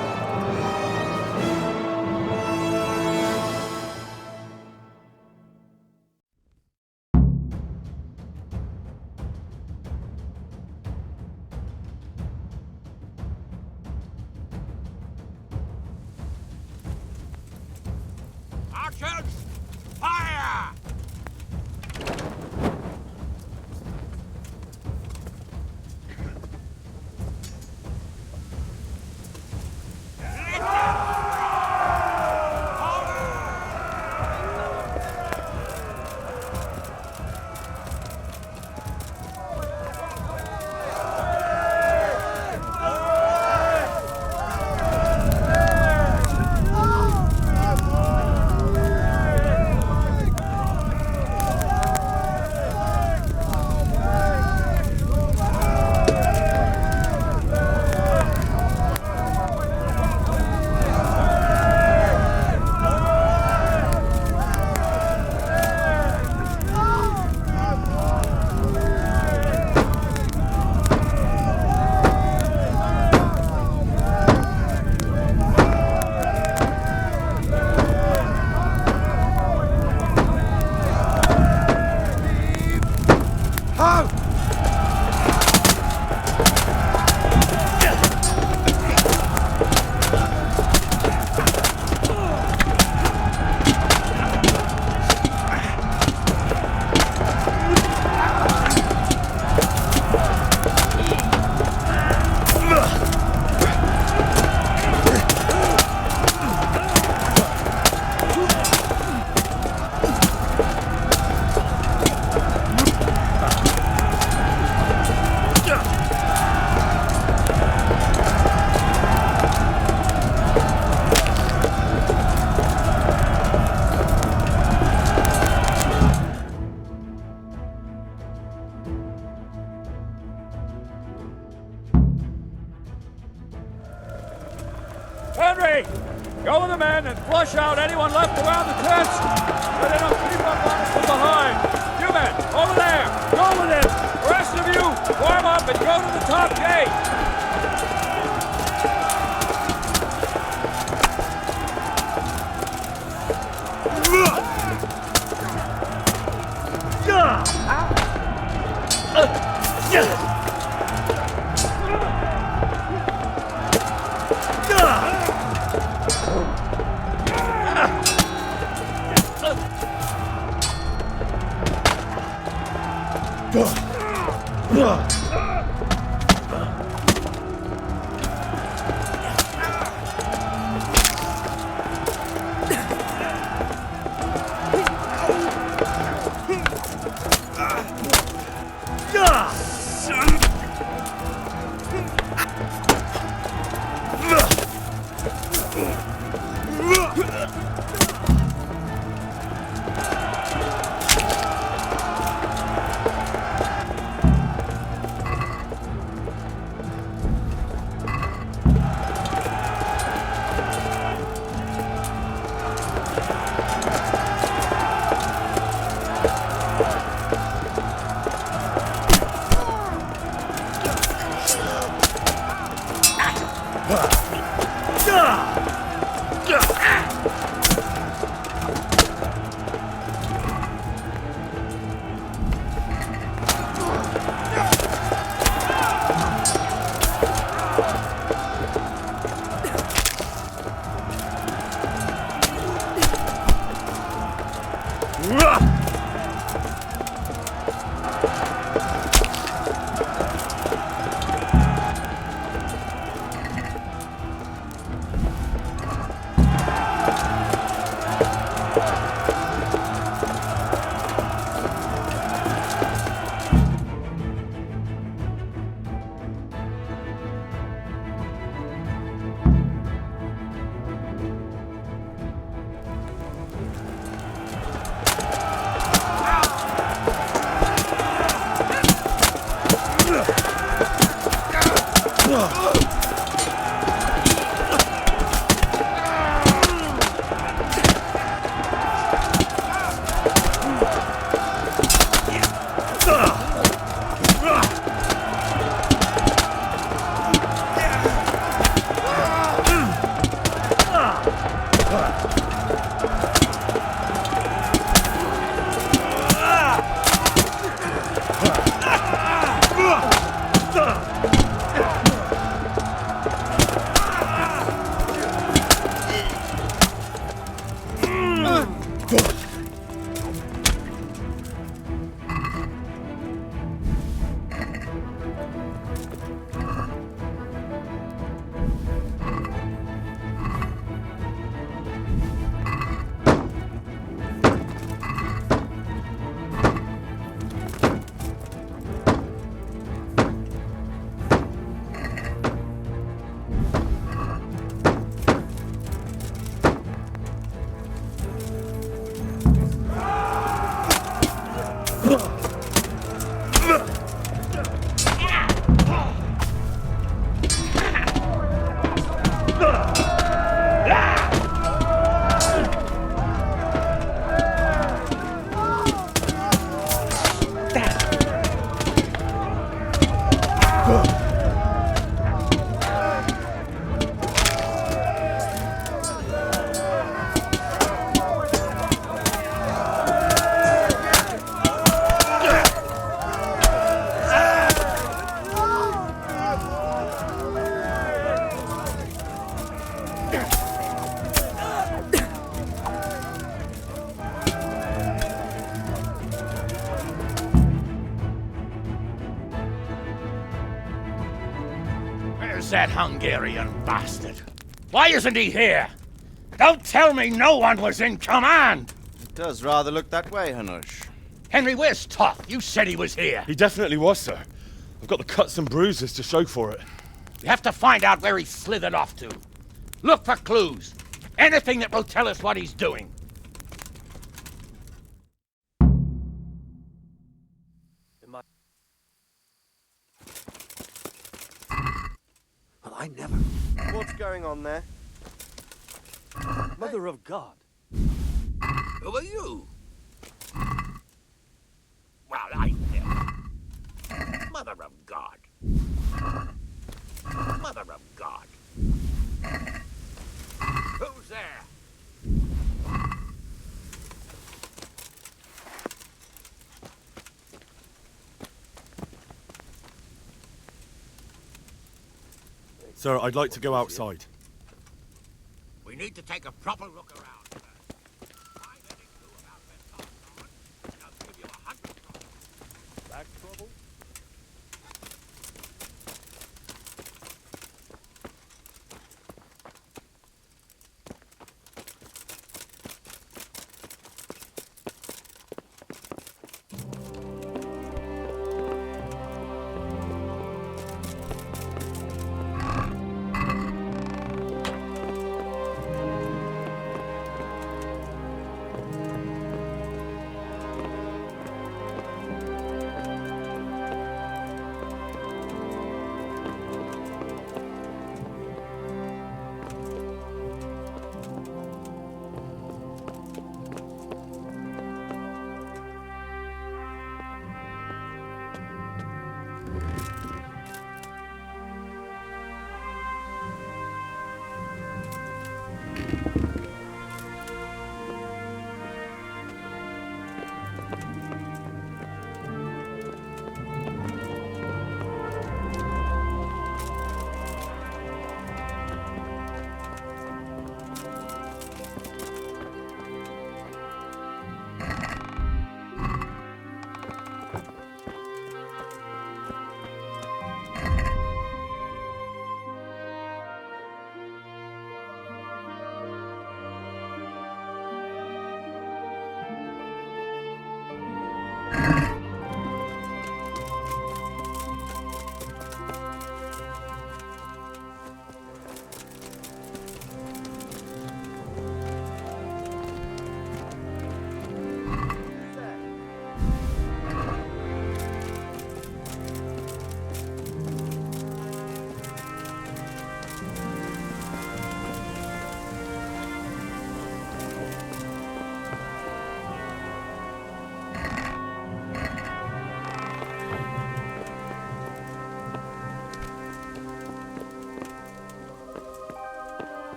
C: Go with the men and flush out anyone left around the tents. But they don't creep up on us from behind. You men, over there, go with him. The rest of you, warm up and go to the top gate.
E: That Hungarian bastard? Why isn't he here? Don't tell me no one was in command!
P: It does rather look that way, Hanush.
E: Henry, where's Toth? You said he was here.
B: He definitely was, sir. I've got the cuts and bruises to show for it.
E: We have to find out where he slithered off to. Look for clues. Anything that will tell us what he's doing.
T: Well, I never... What's going on there?
N: Mother of God.
E: Who are you? Well, I never. Mother of God. Mother of God. Who's there?
B: Sir, I'd like to go outside.
E: We need to take a proper look around first. Find any clue about where Tom's gone, and I'll give you 100 points.
C: Back trouble?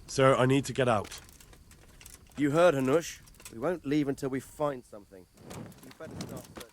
B: Sir, I need to get out.
T: You heard, Hanush. We won't leave until we find something. You better start searching.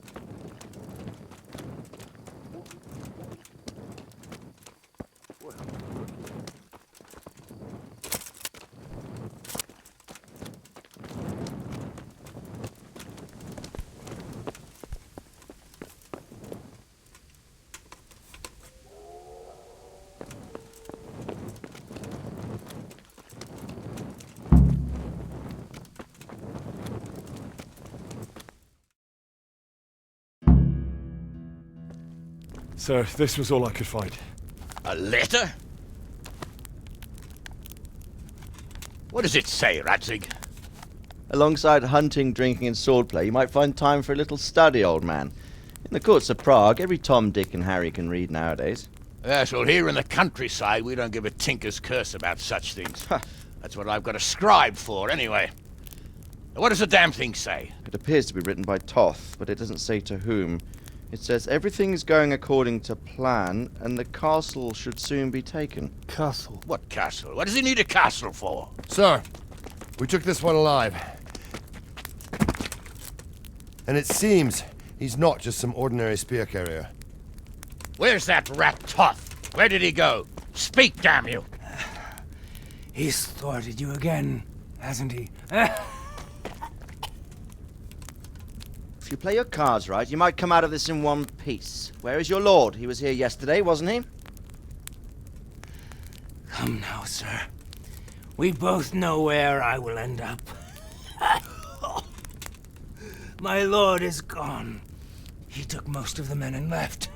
B: Sir, this was all I could find.
E: A letter? What does it say, Radzig?
P: Alongside hunting, drinking, and swordplay, you might find time for a little study, old man. In the courts of Prague, every Tom, Dick, and Harry can read nowadays.
E: Yes, well, here in the countryside, we don't give a tinker's curse about such things. That's what I've got a scribe for, anyway. What does the damn thing say?
P: It appears to be written by Toth, but it doesn't say to whom. It says everything's going according to plan, and the castle should soon be taken.
A: Castle?
E: What castle? What does he need a castle for?
G: Sir, we took this one alive. And it seems he's not just some ordinary spear carrier.
E: Where's that rat Toth? Where did he go? Speak, damn you!
U: He's thwarted you again, hasn't he?
P: If you play your cards right, you might come out of this in one piece. Where is your lord? He was here yesterday, wasn't he?
U: Come now, sir. We both know where I will end up. My lord is gone. He took most of the men and left.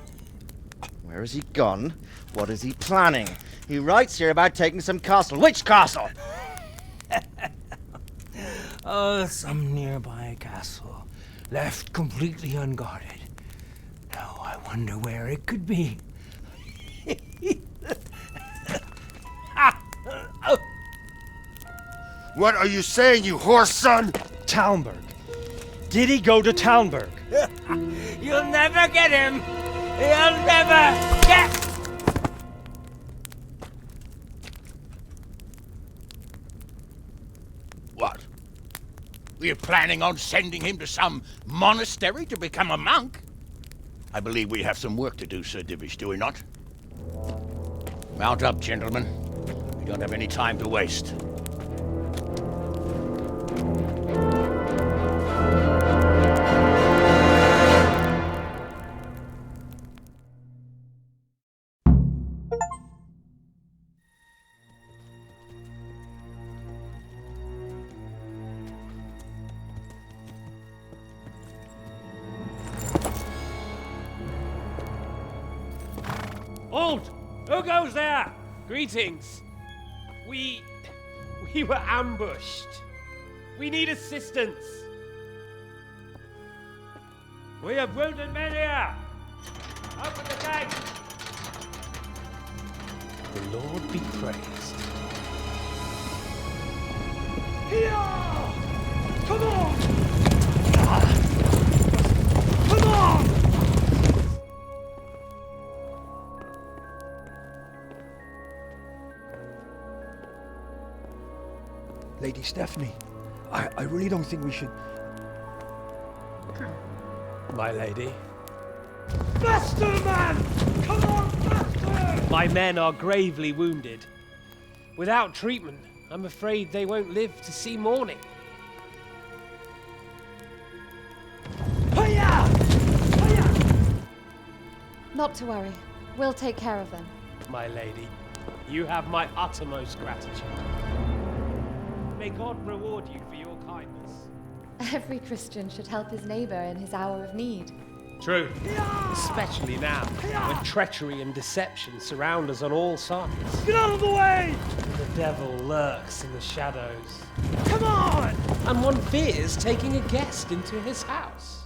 P: Where has he gone? What is he planning? He writes here about taking some castle. Which castle?
U: Oh, some nearby castle. Left completely unguarded. Now I wonder where it could be.
G: What are you saying, you horse son?
S: Talmberg. Did he go to Talmberg?
U: You'll never get him! You'll never get...
E: What? We're planning on sending him to some monastery to become a monk? I believe we have some work to do, Sir Divish, do we not? Mount up, gentlemen. We don't have any time to waste.
H: Halt! Who goes there? Greetings. We were ambushed. We need assistance. We have wounded men here. Open the gate. The Lord be praised.
C: Here! Come on! Come on!
A: Lady Stephanie, I really don't think we should...
H: My lady.
C: Faster, man! Come on, faster!
H: My men are gravely wounded. Without treatment, I'm afraid they won't live to see morning.
W: Not to worry. We'll take care of them.
H: My lady, you have my uttermost gratitude. May God reward you for your kindness.
W: Every Christian should help his neighbor in his hour of need.
H: True. Especially now, when treachery and deception surround us on all sides.
C: Get out of the way!
H: The devil lurks in the shadows.
C: Come on!
H: And one fears taking a guest into his house.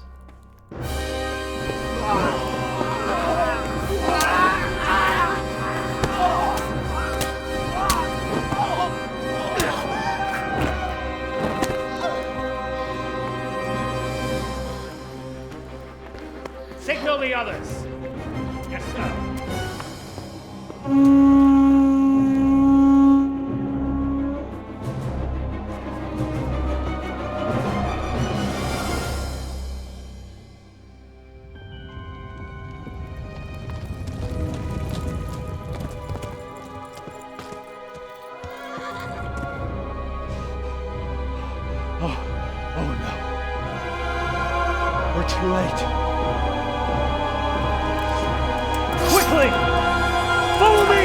C: Signal the others. Yes, sir.
S: Oh no. We're too late.
C: Quickly! Follow me!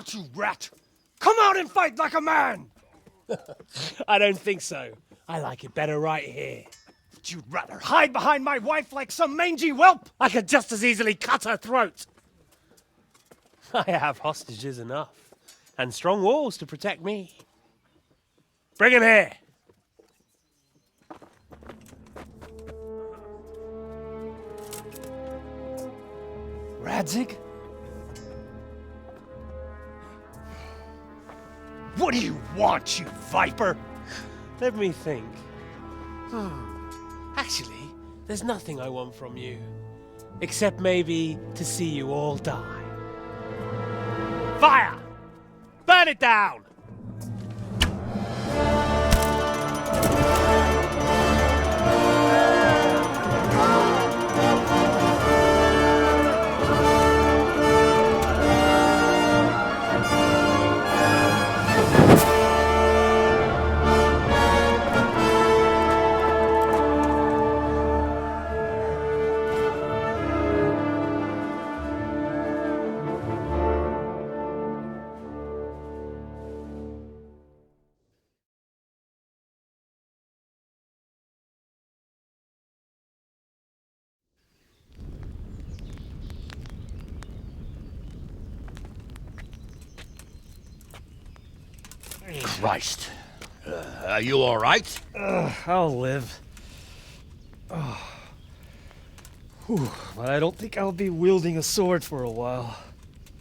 V: out, you rat!
U: Come out and fight like a man! I don't think so. I like it better right here.
V: Would you rather hide behind my wife like some mangy whelp?
U: I could just as easily cut her throat. I have hostages enough, and strong walls to protect me. Bring him here. Radzig?
V: What do you want, you viper?
U: Let me think. Actually, there's nothing I want from you. Except maybe to see you all die. Fire! Burn it down!
E: Christ. Are you all right?
U: I'll live. But I don't think I'll be wielding a sword for a while.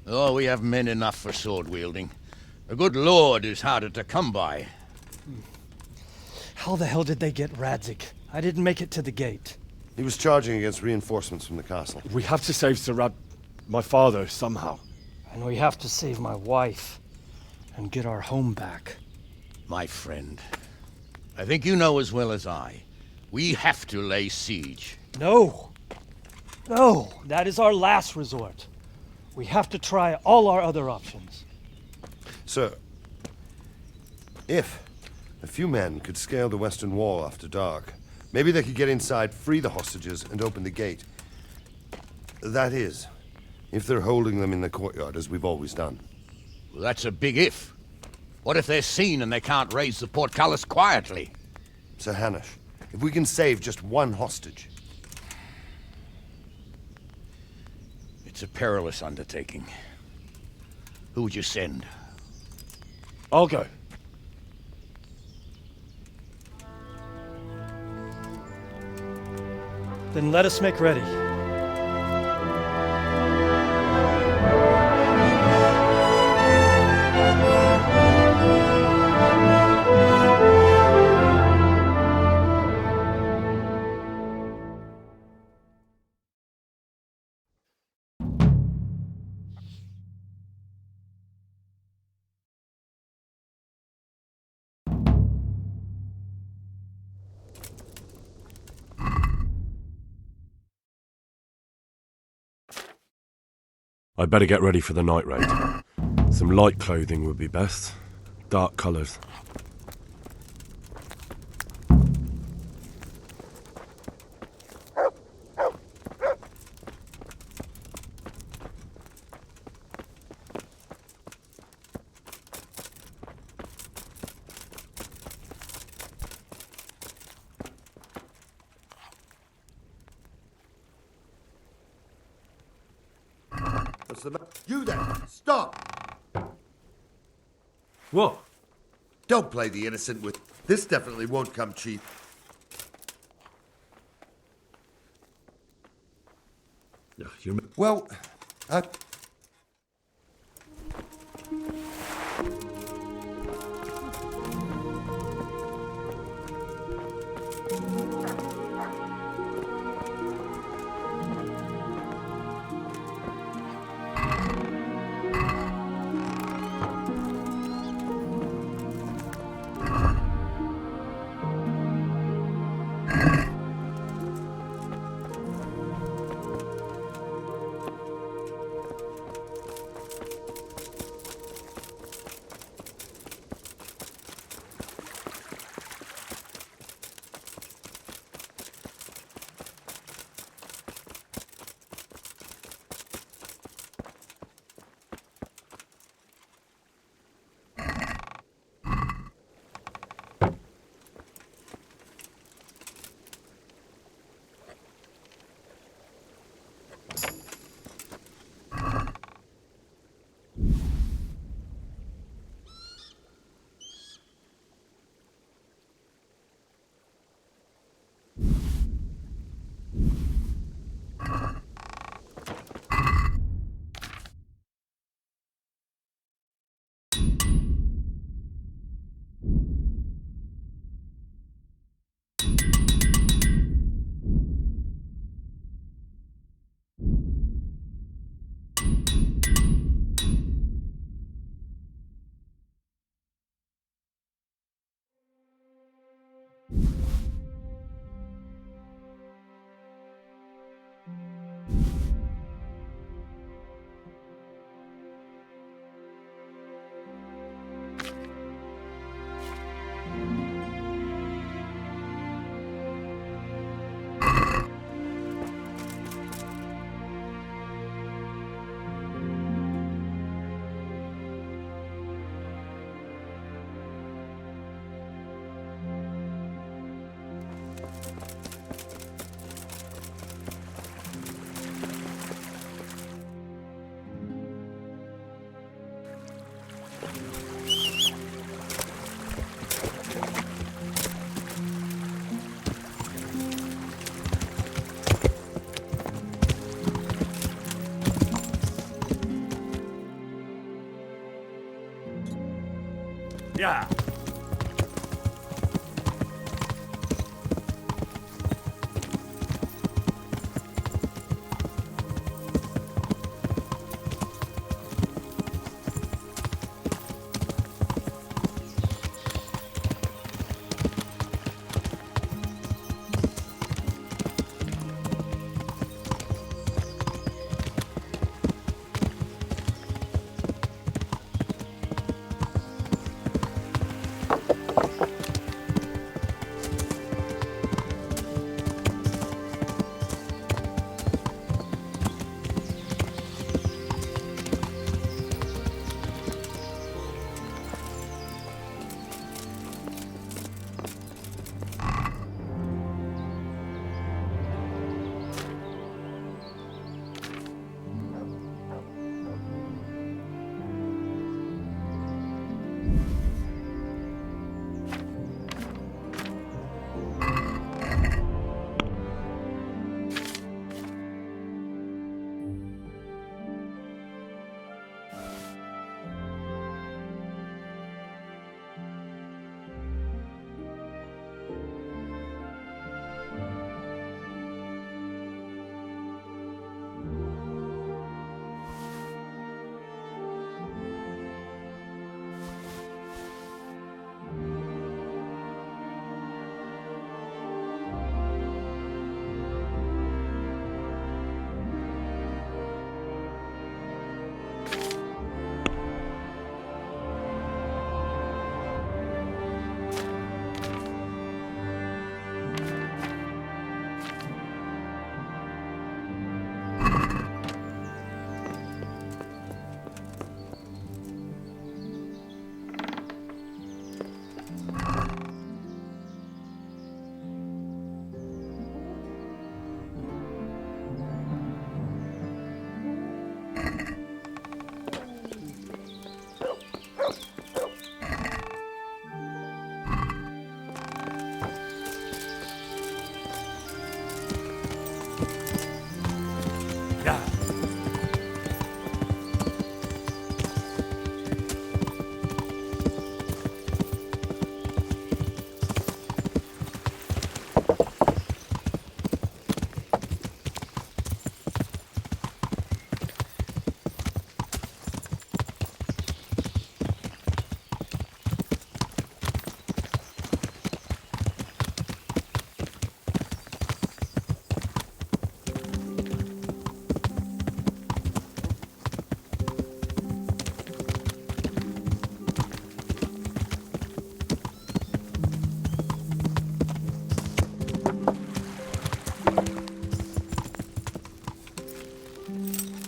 E: Oh, we have men enough for sword wielding. A good lord is harder to come by.
U: How the hell did they get Radzig? I didn't make it to the gate.
G: He was charging against reinforcements from the castle.
B: We have to save Sir my father, somehow.
U: And we have to save my wife and get our home back.
E: My friend, I think you know as well as I. We have to lay siege.
U: No! No! That is our last resort. We have to try all our other options.
G: Sir, if a few men could scale the western wall after dark, maybe they could get inside, free the hostages, and open the gate. That is, if they're holding them in the courtyard, as we've always done.
E: Well, that's a big if. What if they're seen and they can't raise the portcullis quietly?
G: Sir Hanush, if we can save just one hostage.
E: It's a perilous undertaking. Who would you send?
B: I'll go.
U: Then let us make ready.
B: I'd better get ready for the night raid. Some light clothing would be best. Dark colours.
G: You there! Stop!
B: What?
G: Don't play the innocent with... This definitely won't come cheap. Well,
C: Yeah.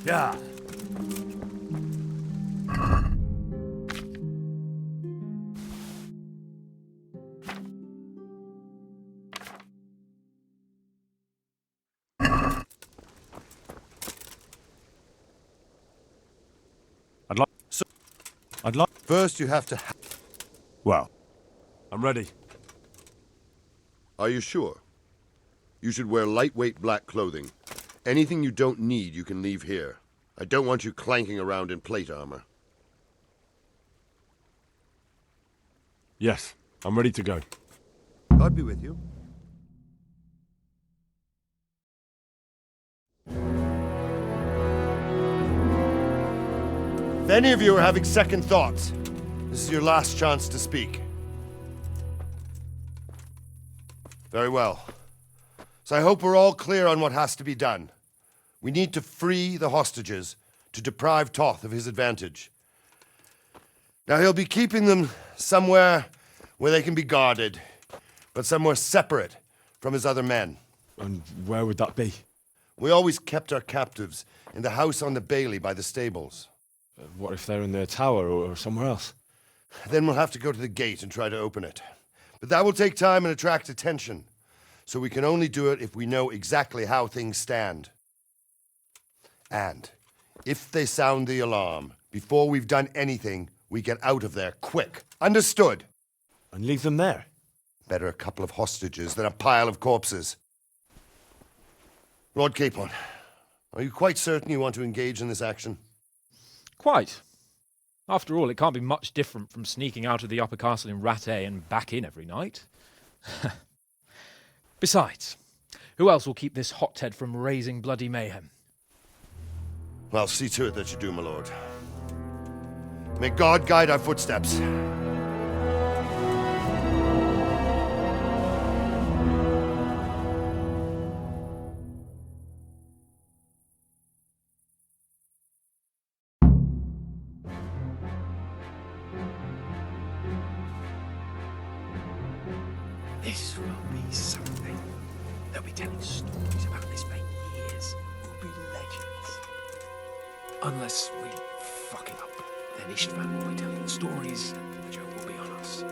C: Yeah.
B: I'd like.
G: First, you have to.
B: Well, I'm ready.
G: Are you sure? You should wear lightweight black clothing. Anything you don't need, you can leave here. I don't want you clanking around in plate armor.
B: Yes, I'm ready to go.
G: God be with you. If any of you are having second thoughts, this is your last chance to speak. Very well. So I hope we're all clear on what has to be done. We need to free the hostages to deprive Toth of his advantage. Now he'll be keeping them somewhere where they can be guarded, but somewhere separate from his other men.
B: And where would that be?
G: We always kept our captives in the house on the bailey by the stables.
B: What if they're in their tower or somewhere else?
G: Then we'll have to go to the gate and try to open it. But that will take time and attract attention. So we can only do it if we know exactly how things stand. And if they sound the alarm, before we've done anything, we get out of there quick. Understood?
B: And leave them there?
G: Better a couple of hostages than a pile of corpses. Lord Capon, are you quite certain you want to engage in this action?
B: Quite.
K: After all, it can't be much different from sneaking out of the upper castle in Rattay and back in every night. Besides, who else will keep this hothead from raising bloody mayhem?
G: I'll see to it that you do, my lord. May God guide our footsteps.
L: This will be something. They'll be telling stories about this for years. We'll be legends. Unless we fuck it up, then Istvan will be telling the stories and the joke will be on us.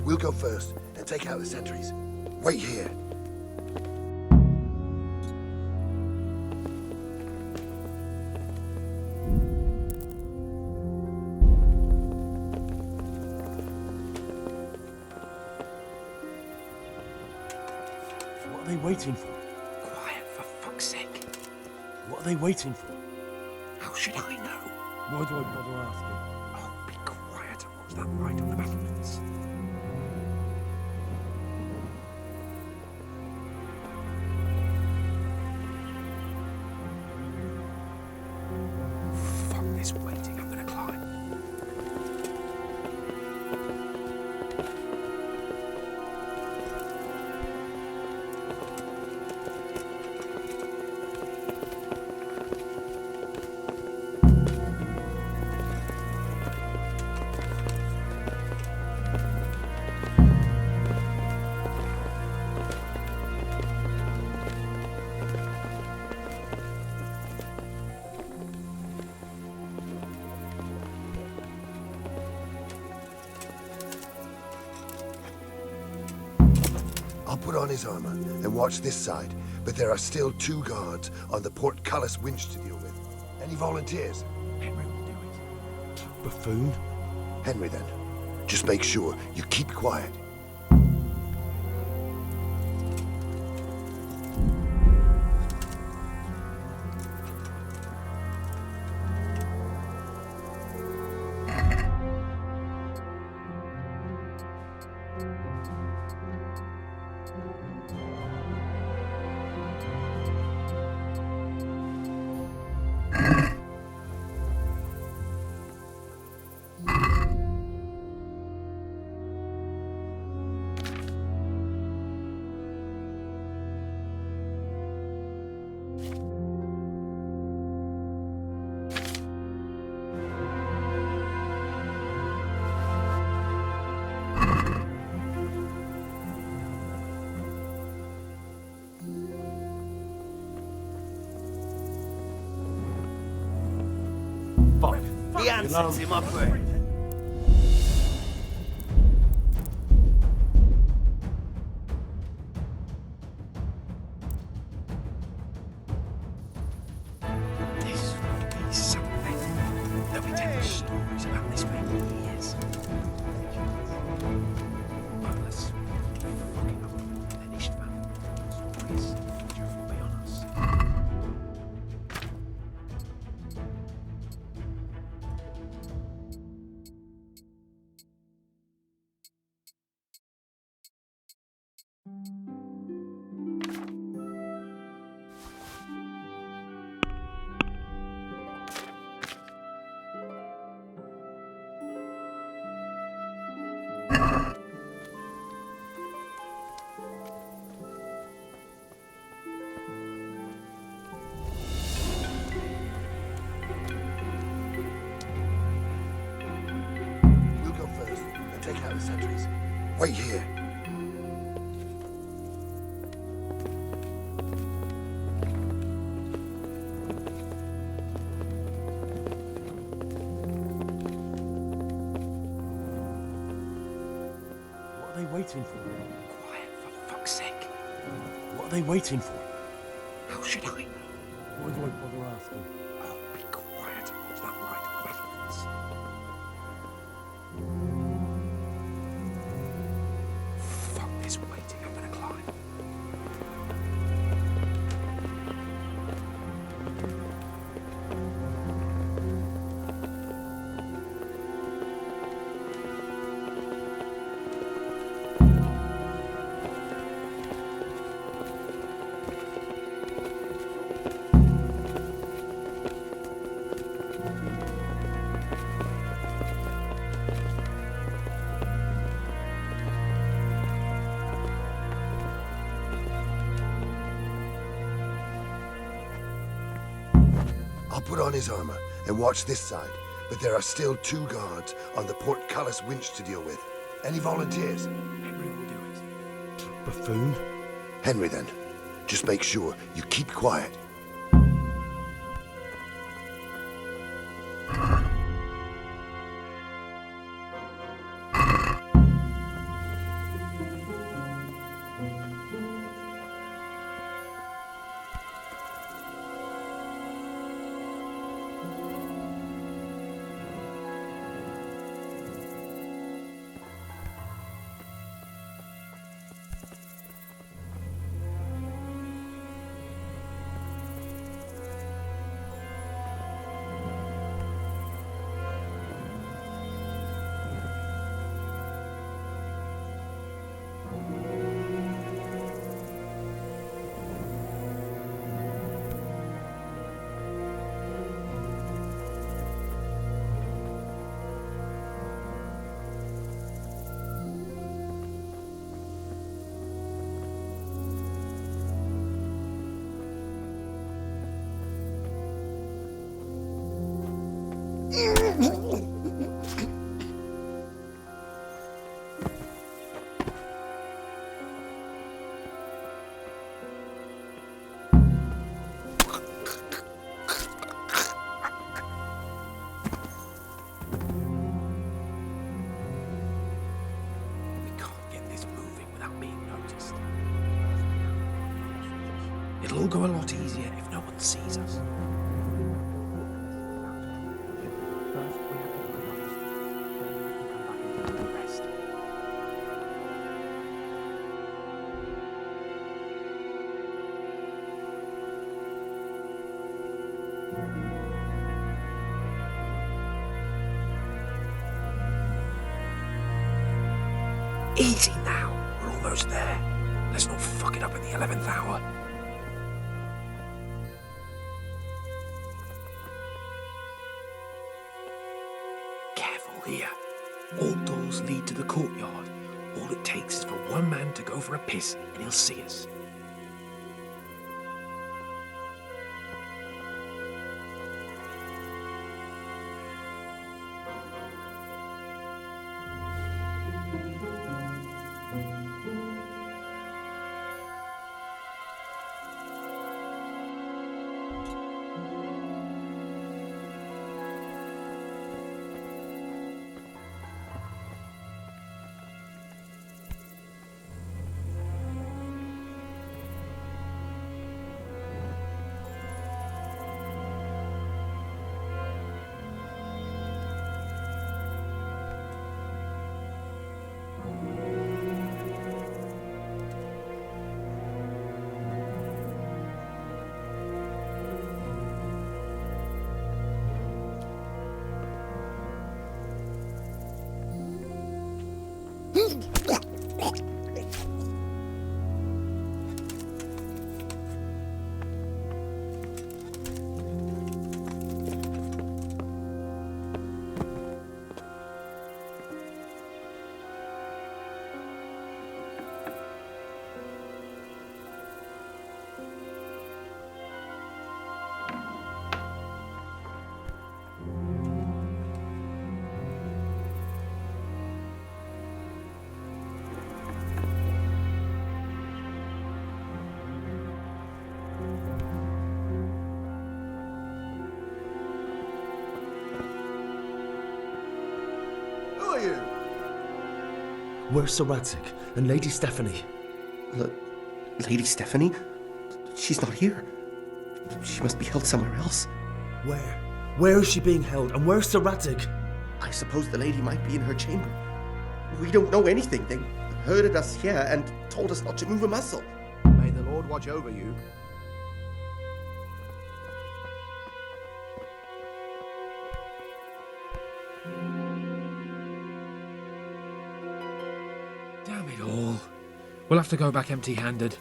G: We'll go first and take out the sentries. Wait here.
L: What are they waiting for? Quiet, for fuck's sake. What are they waiting for? How should I know? Why do I bother asking? Oh, be quiet. What was that right on the battlements? Fuck this waiting. I'm gonna climb.
G: I'll put on his armor and watch this side, but there are still 2 guards on the portcullis winch to deal with. Any volunteers?
L: Henry will do it. Buffoon.
G: Henry, then. Just make sure you keep quiet.
S: fuck.
O: The answer's in my brain.
L: This would be something. They'll be telling stories about this for years. Unless fucking up an Istvan. Stories will be on us.
G: We'll go first and take out the sentries. Wait here.
S: What are they waiting for?
L: Quiet, for fuck's sake.
S: What are they waiting for?
L: How should I know?
S: Why do I bother asking?
L: Oh, be quiet and watch that light on battlements. Fuck this waiting, I'm gonna climb.
G: I'll put on his armor and watch this side, but there are still 2 guards on the portcullis winch to deal with. Any volunteers?
L: Henry will do it.
B: Buffoon?
G: Henry, then. Just make sure you keep quiet.
L: It'll all go a lot easier if no one sees us. Easy now. We're almost there. Let's not fuck it up in the 11th hour. Careful here. All doors lead to the courtyard. All it takes is for one man to go for a piss and he'll see us.
F: Where's Sir Radzik and Lady Stephanie?
J: Lady Stephanie? She's not here. She must be held somewhere else.
F: Where? Where is she being held, and where's Sir Radzik?
J: I suppose the lady might be in her chamber. We don't know anything. They herded us here and told us not to move a muscle.
M: May the Lord watch over you.
L: Damn it all. We'll have to go back empty-handed.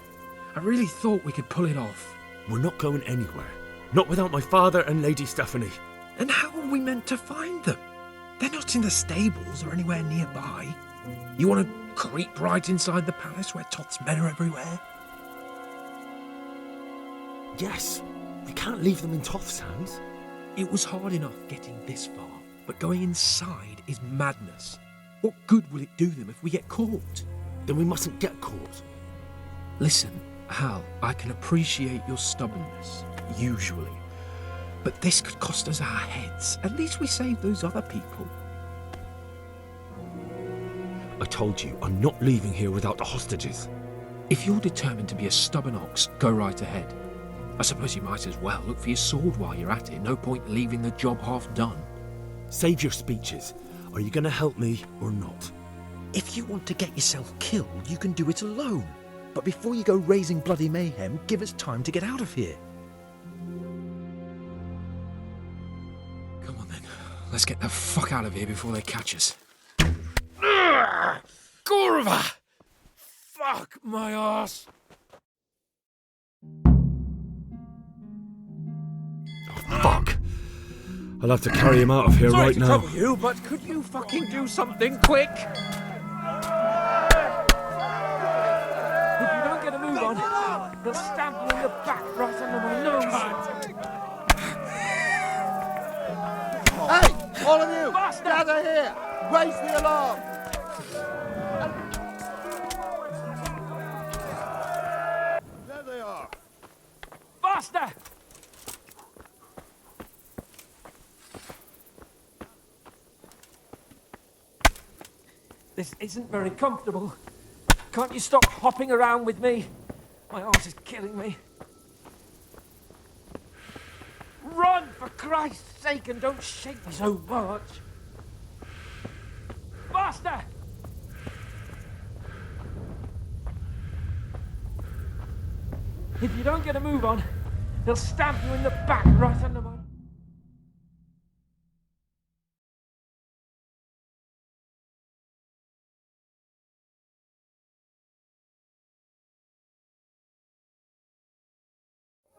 L: I really thought we could pull it off.
F: We're not going anywhere. Not without my father and Lady Stephanie.
L: And how are we meant to find them? They're not in the stables or anywhere nearby. You want to creep right inside the palace where Toth's men are everywhere?
F: Yes. We can't leave them in Toth's hands.
L: It was hard enough getting this far, but going inside is madness. What good will it do them if we get caught?
F: Then we mustn't get caught.
L: Listen, Hal, I can appreciate your stubbornness, usually. But this could cost us our heads. At least we saved those other people.
F: I told you, I'm not leaving here without the hostages.
L: If you're determined to be a stubborn ox, go right ahead. I suppose you might as well look for your sword while you're at it. No point leaving the job half done.
F: Save your speeches. Are you going to help me or not?
X: If you want to get yourself killed, you can do it alone. But before you go raising bloody mayhem, give us time to get out of here.
L: Come on then. Let's get the fuck out of here before they catch us. Gorva! Fuck my ass!
F: Fuck! I'll have to carry him out of here
L: Sorry
F: right
L: to
F: now.
L: trouble you, but could you fucking do something quick? If you don't get a move on, they'll stamp you in the back right under my nose.
T: Hey, all of you, gather here! Raise the alarm!
M: There they are.
L: Faster! This isn't very comfortable. Can't you stop hopping around with me? My arse is killing me. Run, for Christ's sake, and don't shake me so much. Faster! If you don't get a move on, they'll stamp you in the back right under my...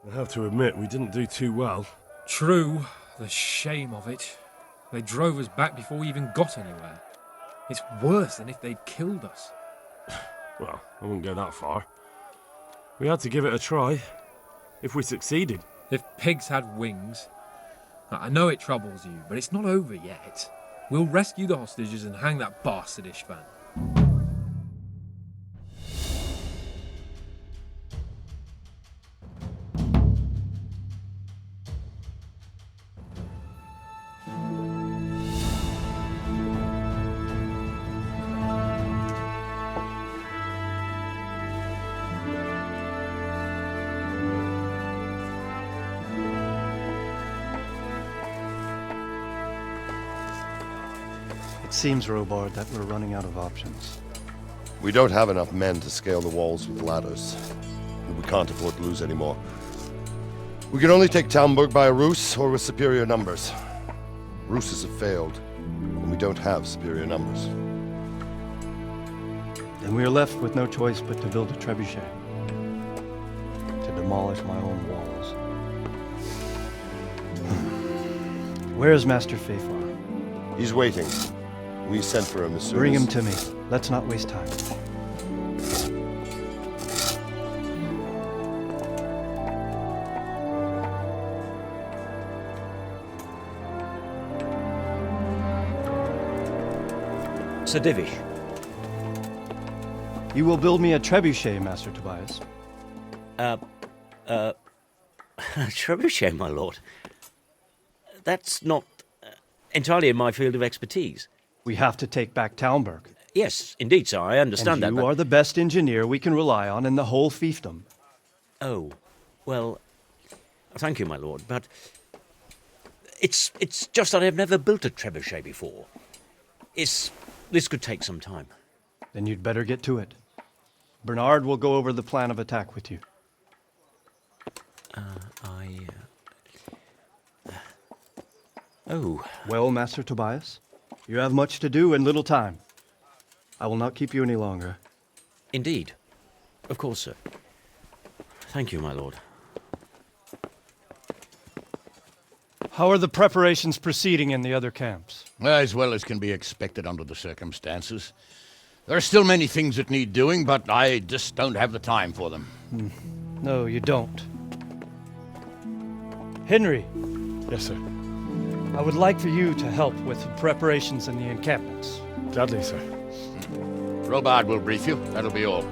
B: I have to admit, we didn't do too well.
L: True. The shame of it. They drove us back before we even got anywhere. It's worse than if they'd killed us.
B: Well, I wouldn't go that far. We had to give it a try. If we succeeded.
L: If pigs had wings. I know it troubles you, but it's not over yet. We'll rescue the hostages and hang that bastard Ishvan.
Y: It seems, Robard, that we're running out of options.
G: We don't have enough men to scale the walls with ladders. And we can't afford to lose any more. We can only take Talmberg by a ruse or with superior numbers. Ruses have failed, and we don't have superior numbers.
Y: Then we are left with no choice but to build a trebuchet. To demolish my own walls. Where's Master Fafar?
G: He's waiting. We sent for him as soon
Y: Bring
G: as...
Y: him to me. Let's not waste time.
D: Sir Divish.
Y: You will build me a trebuchet, Master Tobias.
D: Trebuchet, my lord. That's not entirely in my field of expertise.
Y: We have to take back Talmberg.
D: Yes, indeed, sir, I understand that.
Y: You are the best engineer we can rely on in the whole fiefdom.
D: Oh, well, thank you, my lord, but it's just that I've never built a trebuchet before. This could take some time.
Y: Then you'd better get to it. Bernard will go over the plan of attack with you.
D: Oh.
Y: Well, Master Tobias, you have much to do and little time. I will not keep you any longer.
D: Indeed. Of course, sir. Thank you, my lord.
S: How are the preparations proceeding in the other camps?
E: As well as can be expected under the circumstances. There are still many things that need doing, but I just don't have the time for them.
S: No, you don't. Henry.
B: Yes, sir.
S: I would like for you to help with the preparations in the encampments.
B: Gladly, sir.
E: Robard will brief you. That'll be all.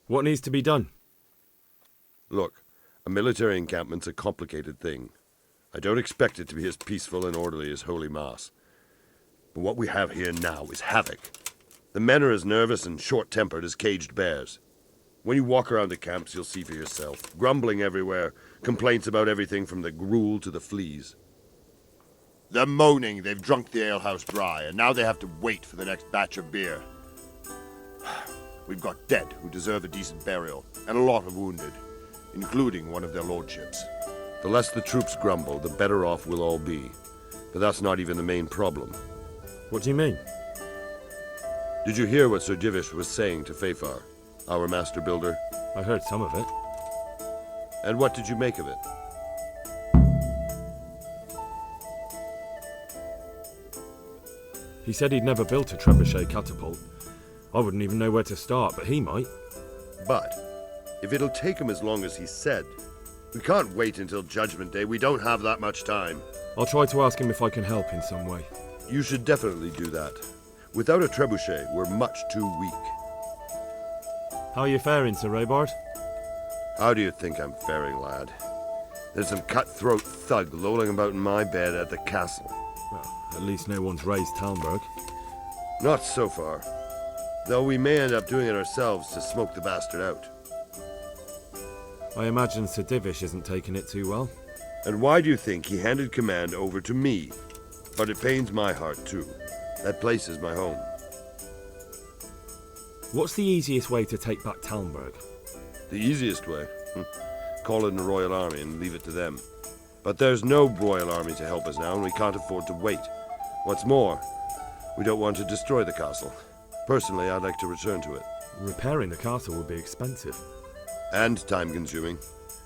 B: What needs to be done?
G: Look, a military encampment's a complicated thing. I don't expect it to be as peaceful and orderly as Holy Mass. But what we have here now is havoc. The men are as nervous and short-tempered as caged bears. When you walk around the camps, you'll see for yourself. Grumbling everywhere, complaints about everything from the gruel to the fleas. They're moaning they've drunk the alehouse dry, and now they have to wait for the next batch of beer. We've got dead who deserve a decent burial, and a lot of wounded, including one of their lordships. The less the troops grumble, the better off we'll all be. But that's not even the main problem.
B: What do you mean?
G: Did you hear what Sir Divish was saying to Fafar, our master builder?
B: I heard some of it.
G: And what did you make of it?
B: He said he'd never built a trebuchet catapult. I wouldn't even know where to start, but he might.
G: But if it'll take him as long as he said, we can't wait until Judgment Day. We don't have that much time.
B: I'll try to ask him if I can help in some way.
G: You should definitely do that. Without a trebuchet, we're much too weak.
B: How are you faring, Sir Robard?
G: How do you think I'm faring, lad? There's some cutthroat thug lolling about in my bed at the castle.
B: Well, at least no one's raised Talmberg.
G: Not so far. Though we may end up doing it ourselves to smoke the bastard out.
B: I imagine Sir Divish isn't taking it too well.
G: And why do you think he handed command over to me? But it pains my heart too. That place is my home.
B: What's the easiest way to take back Talmberg?
G: The easiest way? Call in the Royal Army and leave it to them. But there's no Royal Army to help us now, and we can't afford to wait. What's more, we don't want to destroy the castle. Personally, I'd like to return to it.
B: Repairing the castle would be expensive.
G: And time-consuming.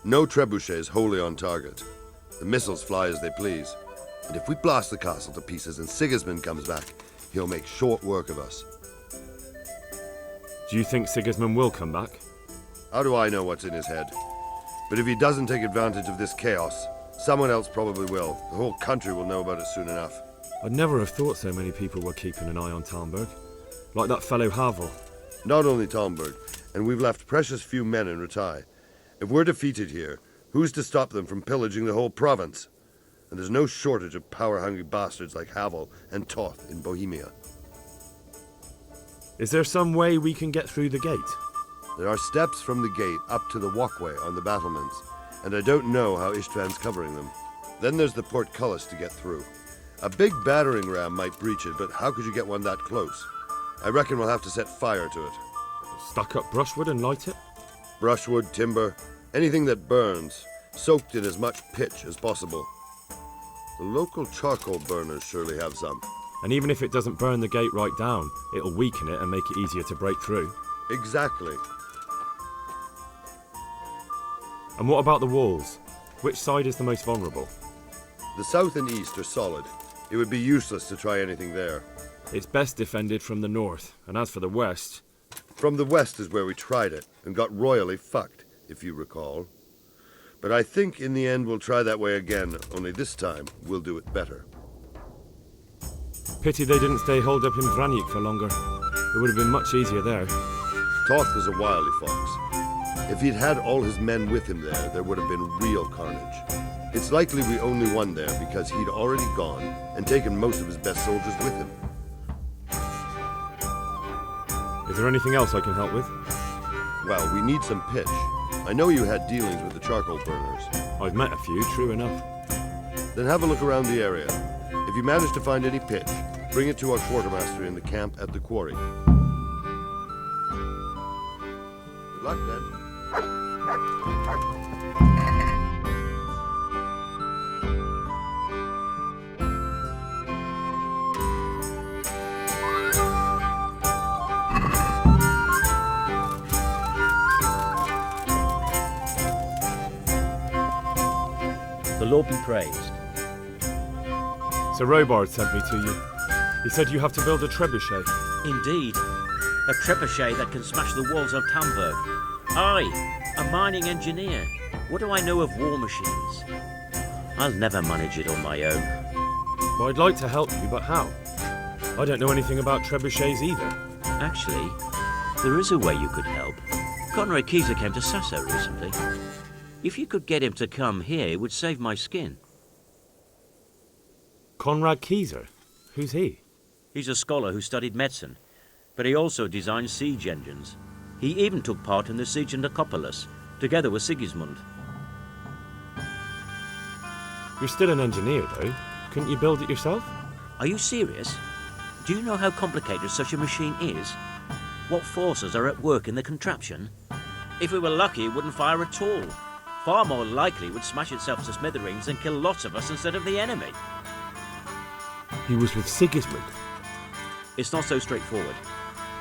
G: No trebuchet is wholly on target. The missiles fly as they please. And if we blast the castle to pieces and Sigismund comes back, he'll make short work of us.
B: Do you think Sigismund will come back?
G: How do I know what's in his head? But if he doesn't take advantage of this chaos, someone else probably will. The whole country will know about it soon enough.
B: I'd never have thought so many people were keeping an eye on Talmberg. Like that fellow Havel.
G: Not only Talmberg, and we've left precious few men in Rattay. If we're defeated here, who's to stop them from pillaging the whole province? And there's no shortage of power-hungry bastards like Havel and Toth in Bohemia.
B: Is there some way we can get through the gate?
G: There are steps from the gate up to the walkway on the battlements, and I don't know how Istvan's covering them. Then there's the portcullis to get through. A big battering ram might breach it, but how could you get one that close? I reckon we'll have to set fire to it.
B: Stack up brushwood and light it?
G: Brushwood, timber, anything that burns, soaked in as much pitch as possible. The local charcoal burners surely have some.
B: And even if it doesn't burn the gate right down, it'll weaken it and make it easier to break through.
G: Exactly.
B: And what about the walls? Which side is the most vulnerable?
G: The south and east are solid. It would be useless to try anything there.
B: It's best defended from the north, and as for the west...
G: From the west is where we tried it, and got royally fucked, if you recall. But I think in the end we'll try that way again, only this time we'll do it better.
B: Pity they didn't stay holed up in Vranyk for longer. It would have been much easier there.
G: Toth was a wily fox. If he'd had all his men with him there would have been real carnage. It's likely we only won there because he'd already gone and taken most of his best soldiers with him.
B: Is there anything else I can help with?
G: Well, we need some pitch. I know you had dealings with the charcoal burners.
B: I've met a few, true enough.
G: Then have a look around the area. If you manage to find any pitch, bring it to our quartermaster in the camp at the quarry. Good luck, then.
D: The Lord be praised.
B: Sir Robard sent me to you. He said you have to build a trebuchet.
D: Indeed. A trebuchet that can smash the walls of Talmberg. I, a mining engineer. What do I know of war machines? I'll never manage it on my own.
B: Well, I'd like to help you, but how? I don't know anything about trebuchets either.
D: Actually, there is a way you could help. Conrad Kieser came to Sasso recently. If you could get him to come here, it would save my skin.
B: Conrad Kieser? Who's he?
D: He's a scholar who studied medicine, but he also designed siege engines. He even took part in the siege of Nicopolis, together with Sigismund.
B: You're still an engineer, though. Couldn't you build it yourself?
D: Are you serious? Do you know how complicated such a machine is? What forces are at work in the contraption? If we were lucky, it wouldn't fire at all. Far more likely it would smash itself to smithereens and kill lots of us instead of the enemy.
B: He was with Sigismund.
D: It's not so straightforward.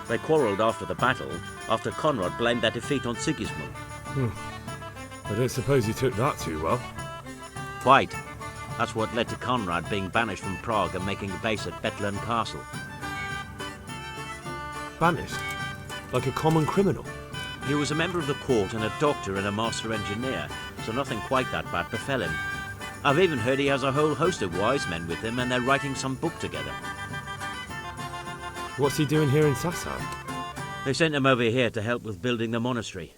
D: They quarrelled after the battle, after Conrad blamed their defeat on Sigismund.
B: I don't suppose he took that too well.
D: Quite. That's what led to Conrad being banished from Prague and making a base at Bethlehem Castle.
B: Banished? Like a common criminal?
D: He was a member of the court and a doctor and a master engineer, so nothing quite that bad befell him. I've even heard he has a whole host of wise men with him and they're writing some book together.
B: What's he doing here in Sassau?
D: They sent him over here to help with building the monastery.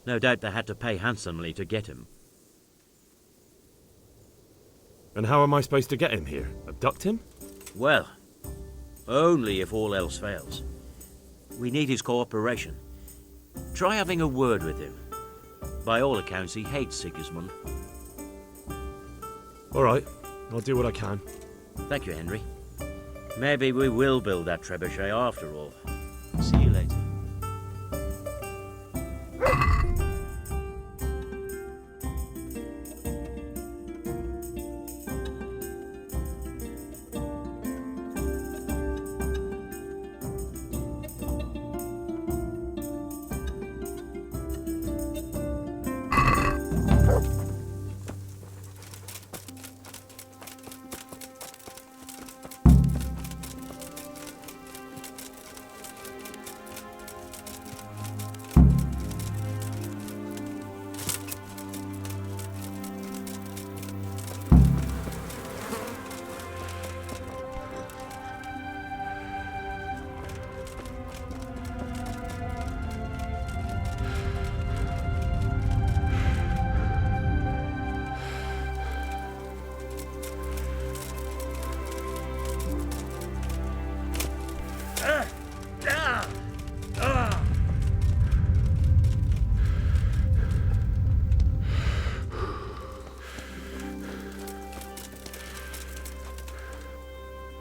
D: No doubt they had to pay handsomely to get him.
B: And how am I supposed to get him here? Abduct him?
D: Well, only if all else fails. We need his cooperation. Try having a word with him. By all accounts, he hates Sigismund.
B: All right, I'll do what I can.
D: Thank you, Henry. Maybe we will build that trebuchet after all. See you later.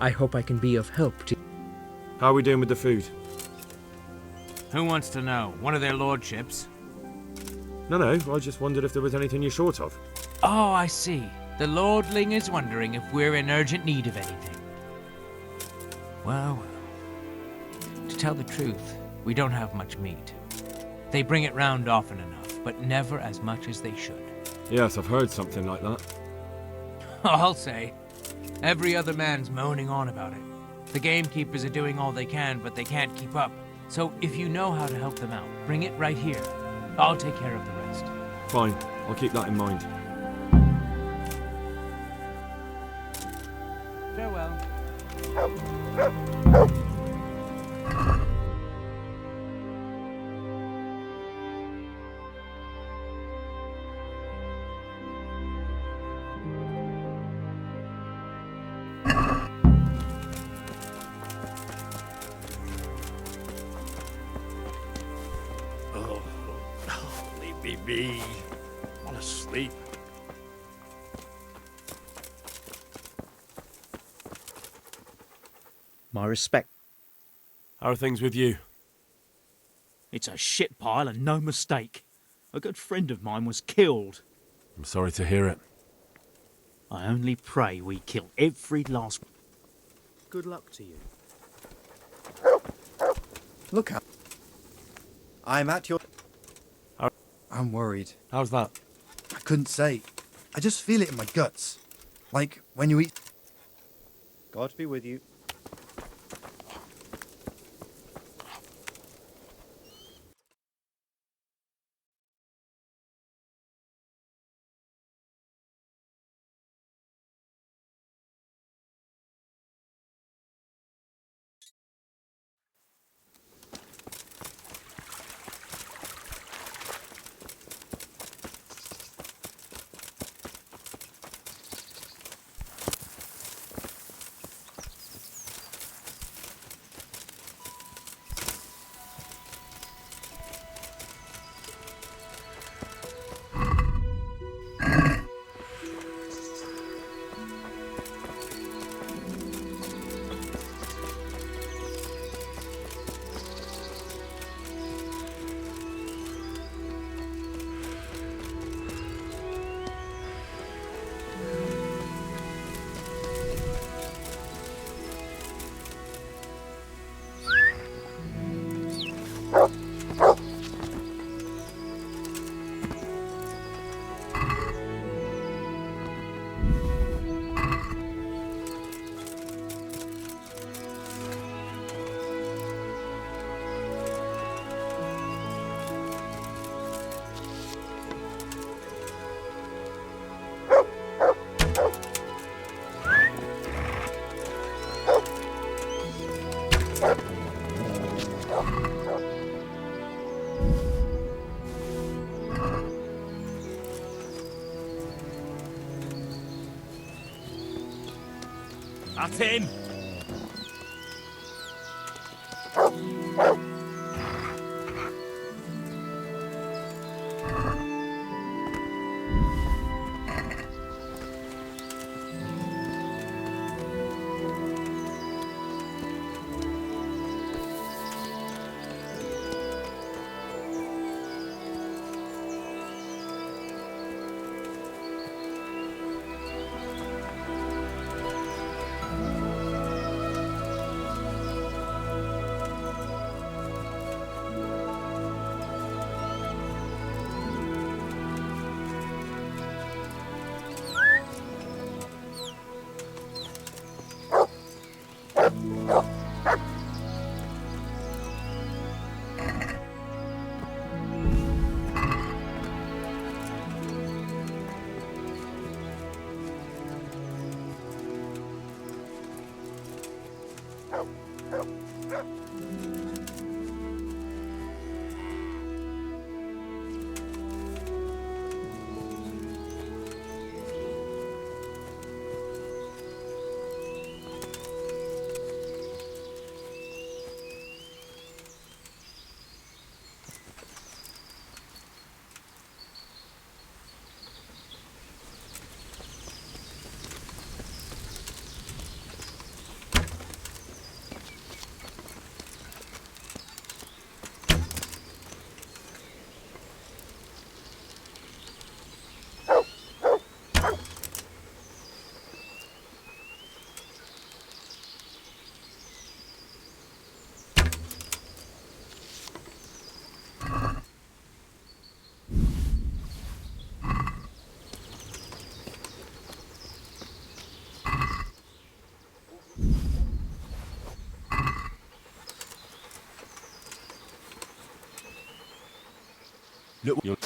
X: I hope I can be of help to...
B: How are we doing with the food?
I: Who wants to know? One of their lordships?
B: No, I just wondered if there was anything you're short of.
I: Oh, I see. The lordling is wondering if we're in urgent need of anything. Well, to tell the truth, we don't have much meat. They bring it round often enough, but never as much as they should.
B: Yes, I've heard something like that.
I: I'll say. Every other man's moaning on about it. The gamekeepers are doing all they can, but they can't keep up. So if you know how to help them out, bring it right here. I'll take care of the rest.
B: Fine, I'll keep that in mind.
I: Farewell.
C: Leave me be. I want to sleep.
D: My respect.
H: How are things with you?
D: It's a shit pile and no mistake. A good friend of mine was killed.
H: I'm sorry to hear it.
D: I only pray we kill every last one. Good luck to you.
N: Look out. I'm at your... I'm worried.
H: How's that?
N: I couldn't say. I just feel it in my guts. Like when you eat...
T: God be with you.
I: That's him!
F: Little...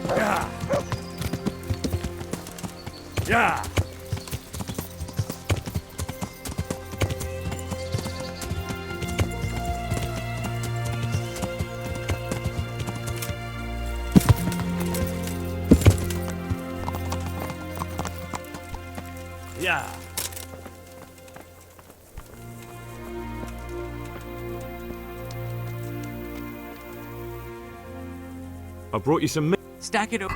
C: Yeah. Yeah. Yeah.
B: I brought you some meat.
I: Stack it up.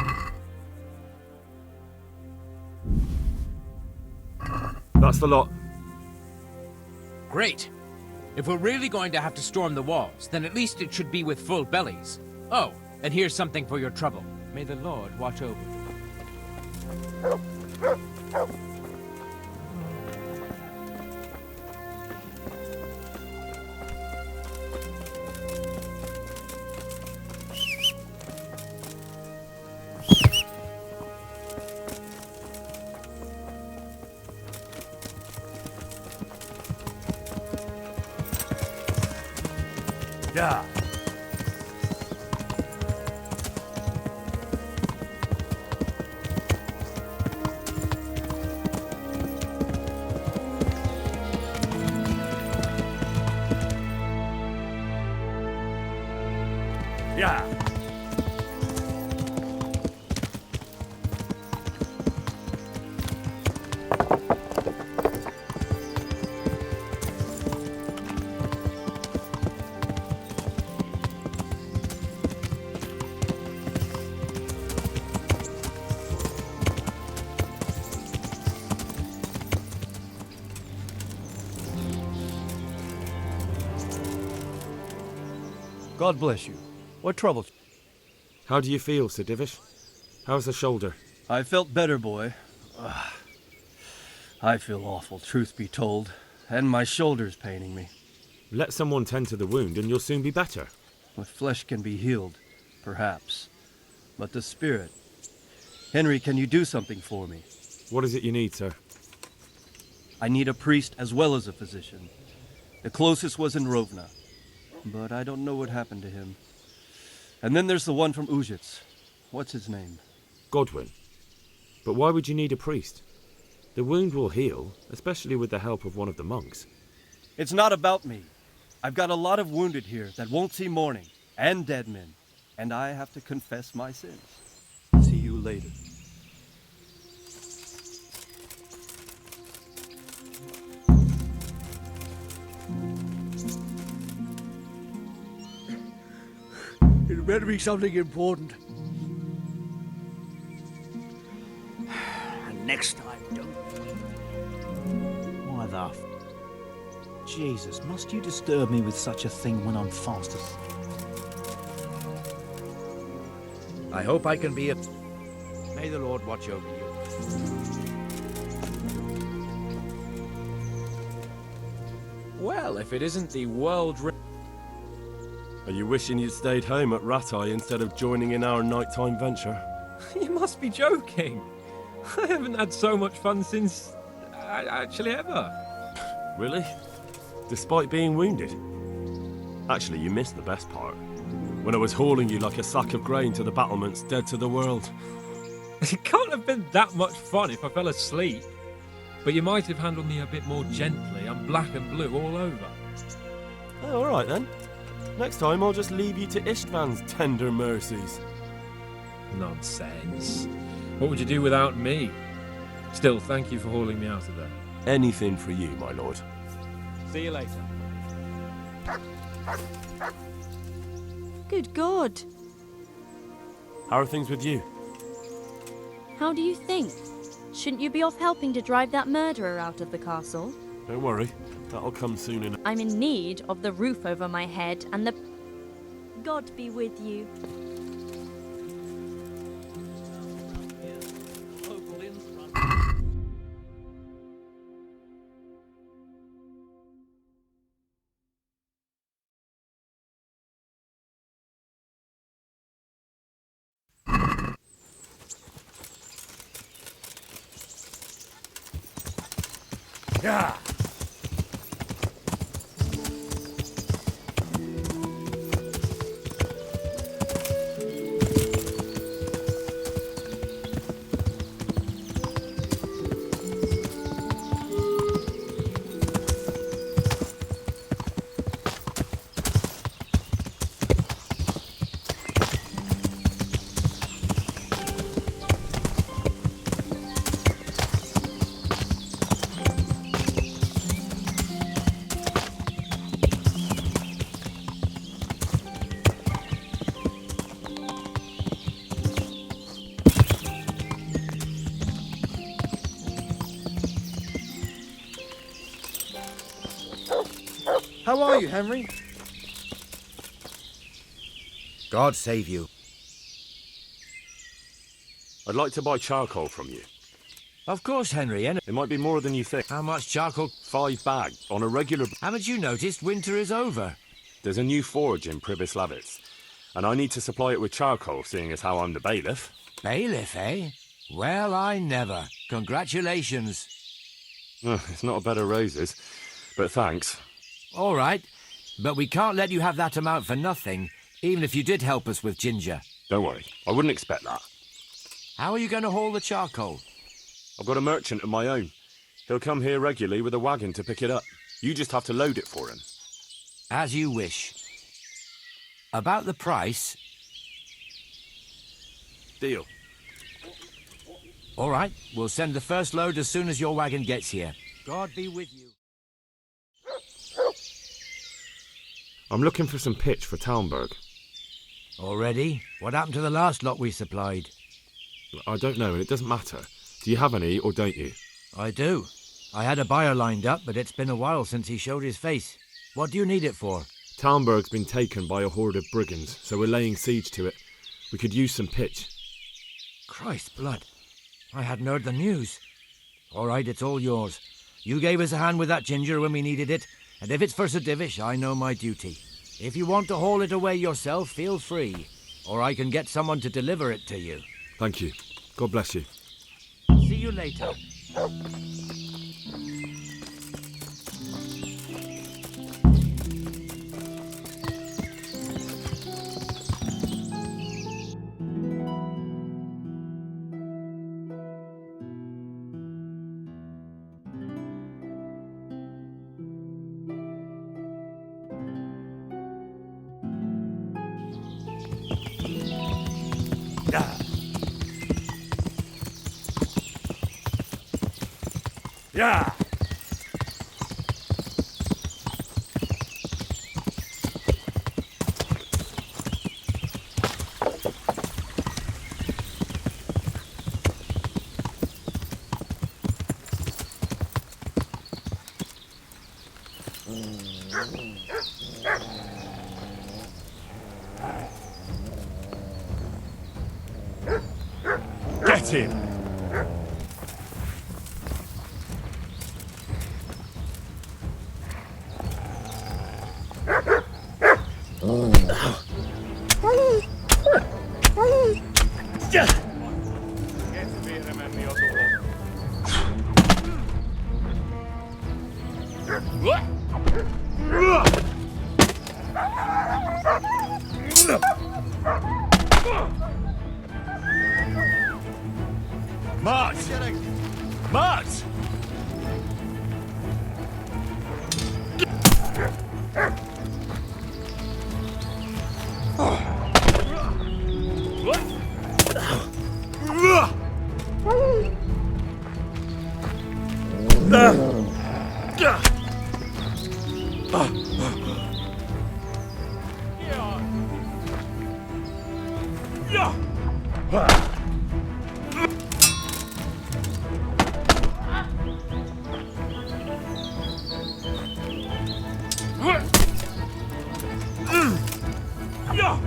B: That's the lot.
I: Great. If we're really going to have to storm the walls, then at least it should be with full bellies. Oh, and here's something for your trouble. May the Lord watch over you.
C: Yeah. Yeah.
S: God bless you. What troubles you?
B: How do you feel, Sir Divish? How's the shoulder?
S: I felt better, boy. I feel awful, truth be told. And my shoulder's paining me.
B: Let someone tend to the wound and you'll soon be better.
S: The flesh can be healed, perhaps. But the spirit... Henry, can you do something for me?
B: What is it you need, sir?
S: I need a priest as well as a physician. The closest was in Rovna, but I don't know what happened to him. And then there's the one from Ujits. What's his name?
B: Godwin. But why would you need a priest? The wound will heal, especially with the help of one of the monks.
S: It's not about me. I've got a lot of wounded here that won't see morning, and dead men, and I have to confess my sins. See you later.
A: It better be something important. And next time, don't.
P: Why the Jesus, must you disturb me with such a thing when I'm fast asleep?
A: I hope I can be a... May the Lord watch over you.
K: Well, if it isn't the world...
F: Are you wishing you'd stayed home at Rattay instead of joining in our nighttime venture?
K: You must be joking. I haven't had so much fun since... actually ever.
F: Really? Despite being wounded? Actually, you missed the best part. When I was hauling you like a sack of grain to the battlements, dead to the world.
K: It can't have been that much fun if I fell asleep. But you might have handled me a bit more gently. I'm black and blue all over.
F: Oh, all right then. Next time I'll just leave you to Istvan's tender mercies.
K: Nonsense. What would you do without me? Still, thank you for hauling me out of there.
F: Anything for you, my lord.
K: See you later.
Q: Good God.
F: How are things with you?
Q: How do you think? Shouldn't you be off helping to drive that murderer out of the castle?
F: Don't worry, that'll come soon enough.
Q: I'm in need of the roof over my head and the... God be with you.
C: Yeah.
N: How are you, Henry?
A: God save you.
F: I'd like to buy charcoal from you.
O: Of course, Henry.
F: It might be more than you think.
O: How much charcoal?
F: 5 bags on a regular...
O: Haven't you noticed winter is over?
F: There's a new forge in Privis Lavitz, and I need to supply it with charcoal, seeing as how I'm the bailiff.
O: Bailiff, eh? Well, I never. Congratulations.
F: It's not a bed of roses, but thanks.
O: All right, but we can't let you have that amount for nothing, even if you did help us with ginger.
F: Don't worry, I wouldn't expect that.
O: How are you going to haul the charcoal?
F: I've got a merchant of my own. He'll come here regularly with a wagon to pick it up. You just have to load it for him.
O: As you wish. About the price...
F: Deal.
O: All right, we'll send the first load as soon as your wagon gets here. God be with you.
B: I'm looking for some pitch for Talmberg.
O: Already? What happened to the last lot we supplied?
B: I don't know, and it doesn't matter. Do you have any, or don't you?
O: I do. I had a buyer lined up, but it's been a while since he showed his face. What do you need it for?
B: Talmberg's been taken by a horde of brigands, so we're laying siege to it. We could use some pitch.
O: Christ's blood. I hadn't heard the news. All right, it's all yours. You gave us a hand with that ginger when we needed it, and if it's for Sir Divish, I know my duty. If you want to haul it away yourself, feel free, or I can get someone to deliver it to you.
B: Thank you. God bless you.
O: See you later.
C: Yeah.
F: Get him! Mart! Mart!
C: Yeah.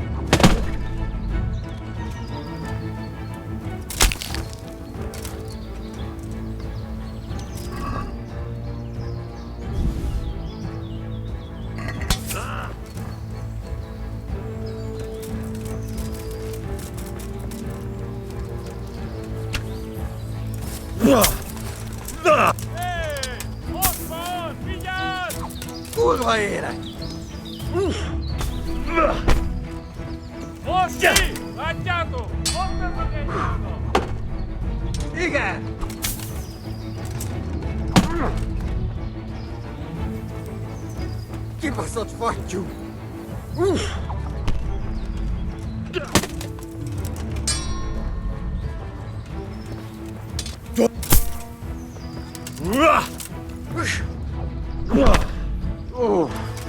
C: Kurwa jele! Mości! Lattiato! Igen! Kibaszott fattyú!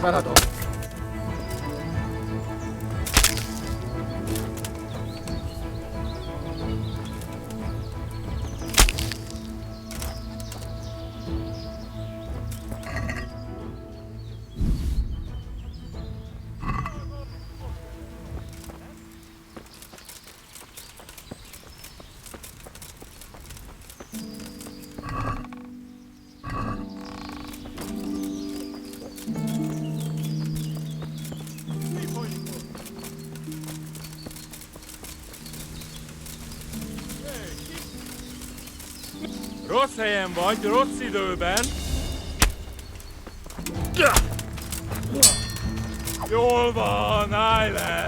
C: Feladom. Rossz helyen vagy, rossz időben. Jól van, állj le!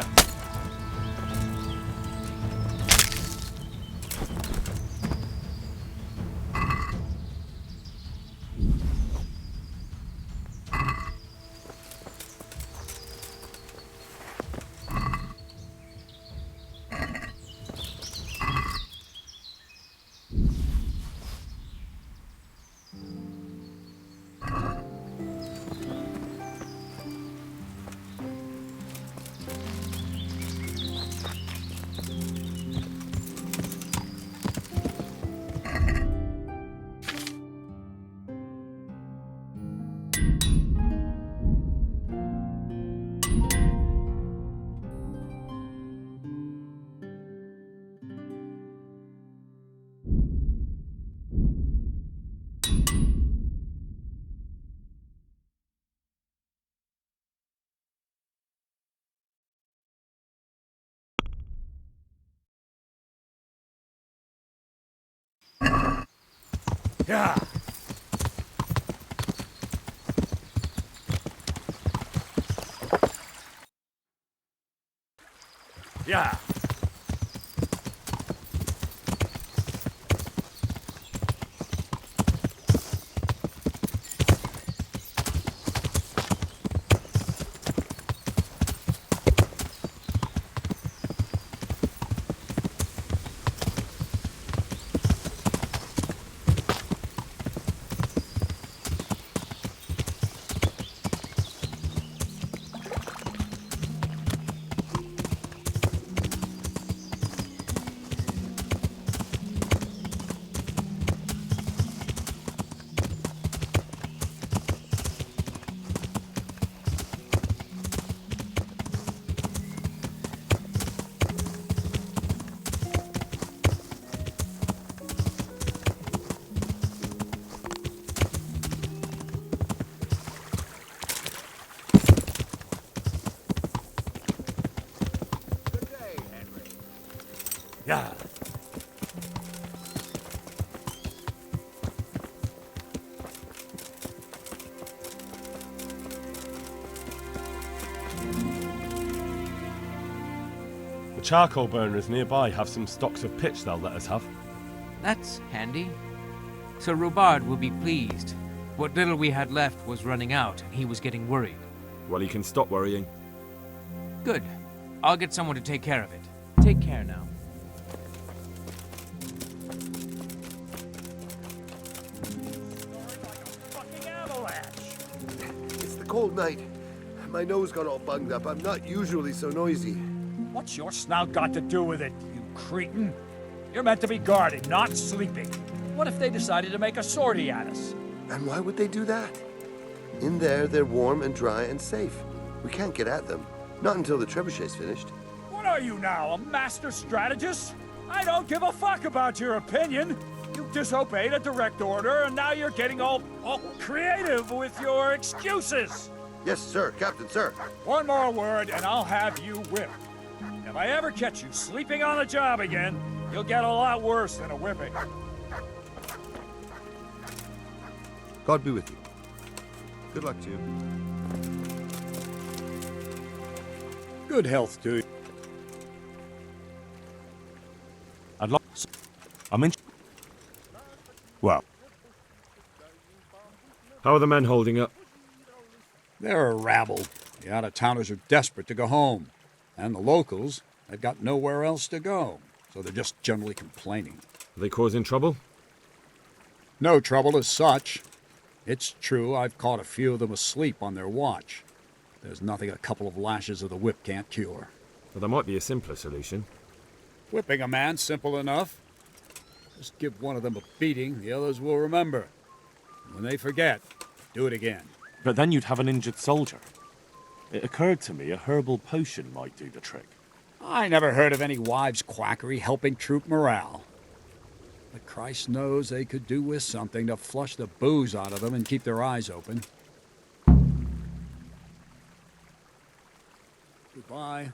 C: Yeah. Yeah. Yeah.
F: The charcoal burners nearby have some stocks of pitch they'll let us have.
I: That's handy. Sir Robard will be pleased. What little we had left was running out, and he was getting worried.
B: Well, he can stop worrying.
I: Good. I'll get someone to take care of it. Take care now.
G: It's the cold night. My nose got all bunged up. I'm not usually so noisy.
C: What's your snout got to do with it, you cretin? You're meant to be guarding, not sleeping. What if they decided to make a sortie at us?
G: And why would they do that? In there, they're warm and dry and safe. We can't get at them. Not until the trebuchet's finished.
C: What are you now, a master strategist? I don't give a fuck about your opinion. You disobeyed a direct order, and now you're getting all creative with your excuses.
G: Yes, sir, Captain, sir.
C: One more word, and I'll have you whipped. If I ever catch you sleeping on the job again, you'll get a lot worse than a whipping.
G: God be with you. Good luck to you.
J: Good health to you.
F: I'm in. Well.
B: How are the men holding up?
J: They're a rabble. The out-of-towners are desperate to go home. And the locals, they've got nowhere else to go. So they're just generally complaining.
B: Are they causing trouble?
J: No trouble as such. It's true I've caught a few of them asleep on their watch. There's nothing a couple of lashes of the whip can't cure.
B: Well, there might be a simpler solution.
J: Whipping a man, simple enough. Just give one of them a beating, the others will remember. When they forget, do it again.
F: But then you'd have an injured soldier. It occurred to me a herbal potion might do the trick.
J: I never heard of any wives' quackery helping troop morale. But Christ knows they could do with something to flush the booze out of them and keep their eyes open. Goodbye.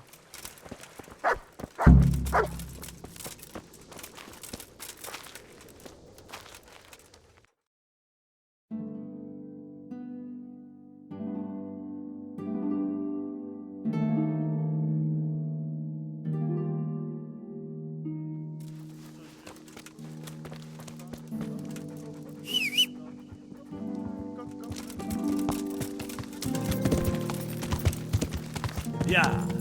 C: Yeah.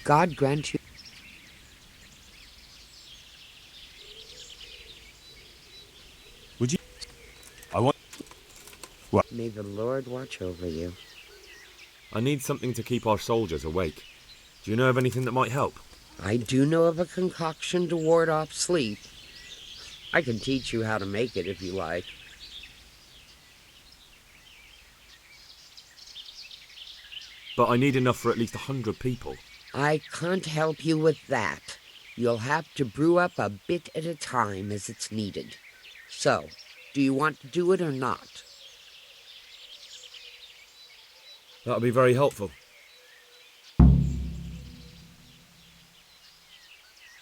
R: God grant you.
F: Would you? I want. What?
R: May the Lord watch over you.
B: I need something to keep our soldiers awake. Do you know of anything that might help?
R: I do know of a concoction to ward off sleep. I can teach you how to make it if you like.
B: But I need enough for at least 100 people.
R: I can't help you with that. You'll have to brew up a bit at a time as it's needed. So, do you want to do it or not?
B: That'll be very helpful.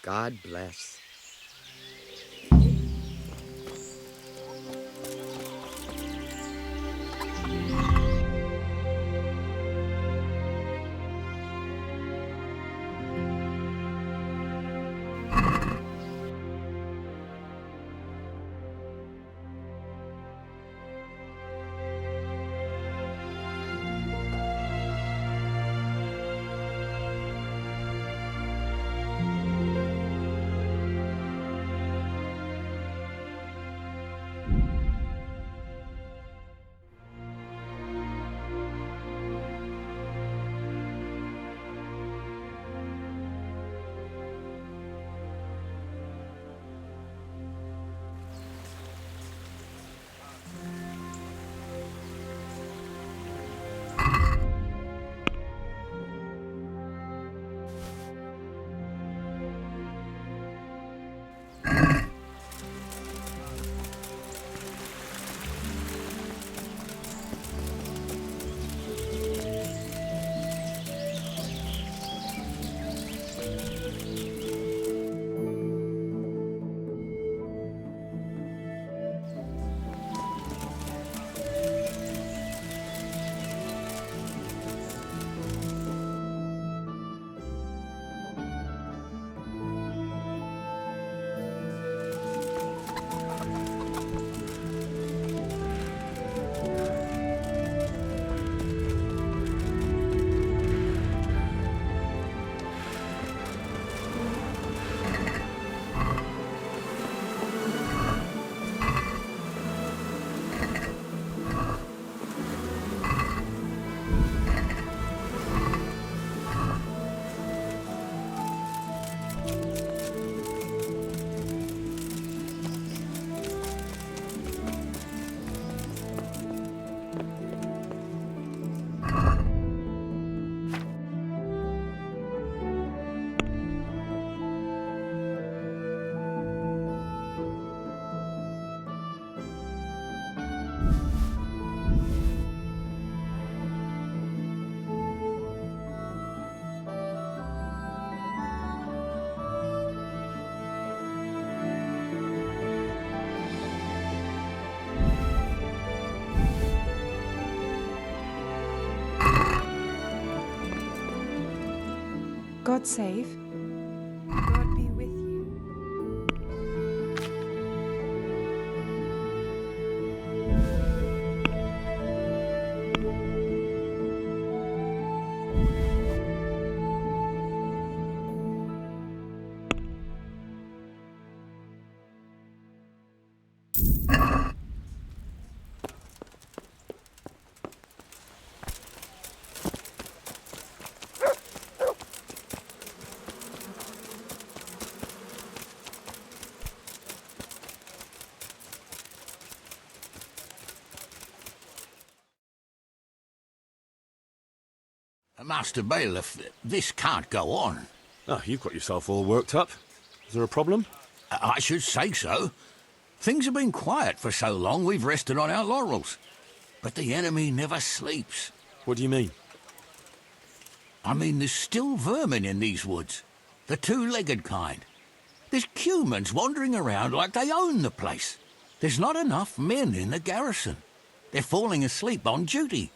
R: God bless.
L: God save.
M: God be with you.
E: Master Bailiff, this can't go on.
F: Oh, you've got yourself all worked up. Is there a problem?
E: I should say so. Things have been quiet for so long we've rested on our laurels. But the enemy never sleeps.
F: What do you mean?
E: I mean, there's still vermin in these woods. The two-legged kind. There's humans wandering around like they own the place. There's not enough men in the garrison. They're falling asleep on duty.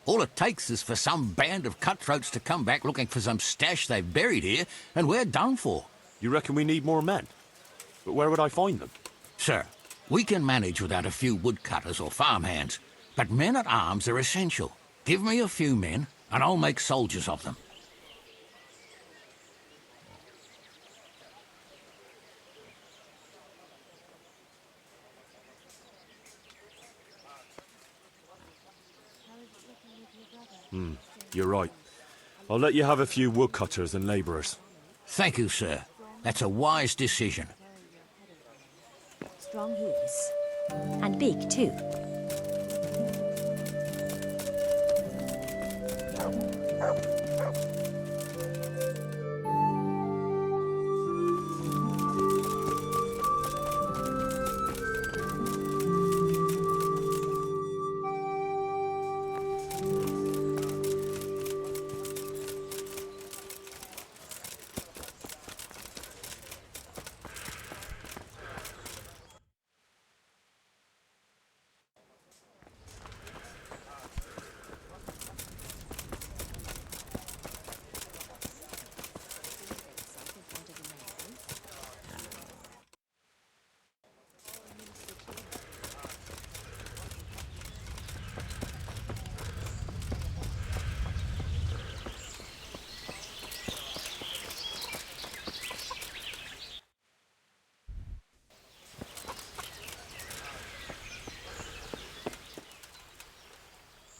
E: All it takes is for some band of cutthroats to come back looking for some stash they've buried here, and we're done for.
F: You reckon we need more men? But where would I find them?
E: Sir, we can manage without a few woodcutters or farmhands, but men-at-arms are essential. Give me a few men, and I'll make soldiers of them.
F: You're right. I'll let you have a few woodcutters and labourers.
E: Thank you, sir. That's a wise decision.
U: Strong he is. And big, too.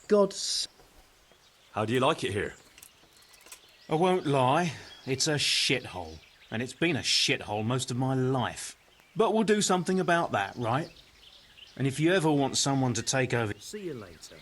P: God's...
F: How do you like it here?
V: I won't lie, it's a shithole. And it's been a shithole most of my life. But we'll do something about that, right? And if you ever want someone to take over... See you later.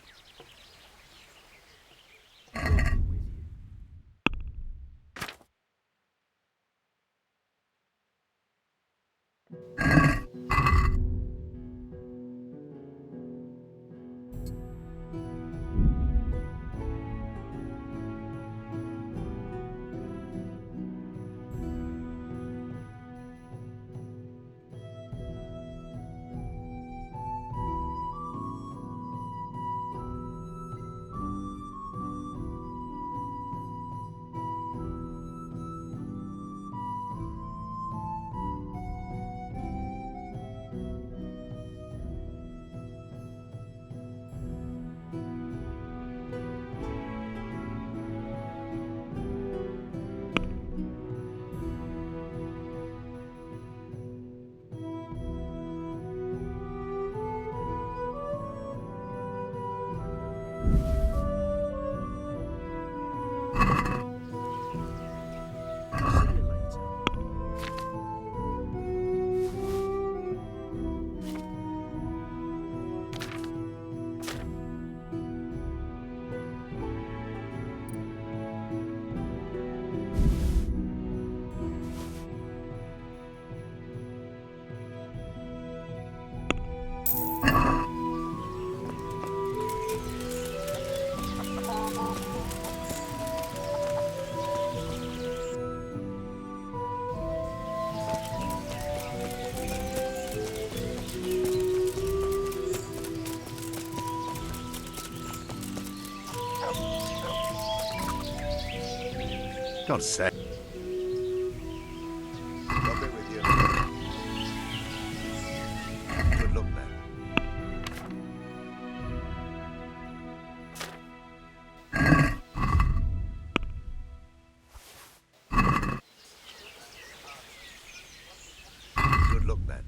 G: God's sake. God be with you. Good luck, man. Good luck, man.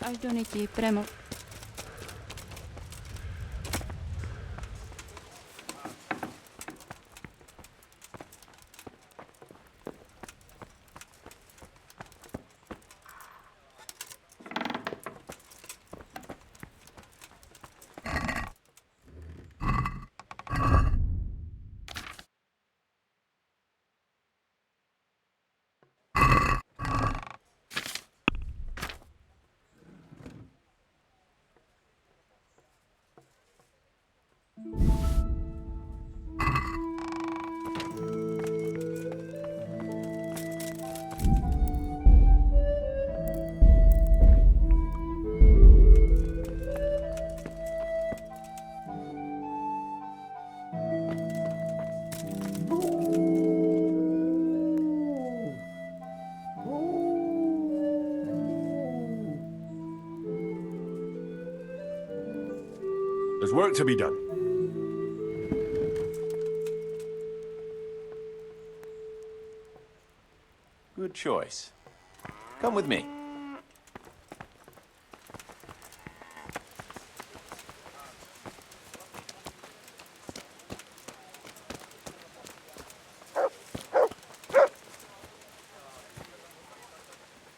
Q: Až do Niti, premo.
B: There's work to be done.
D: Good choice. Come with me.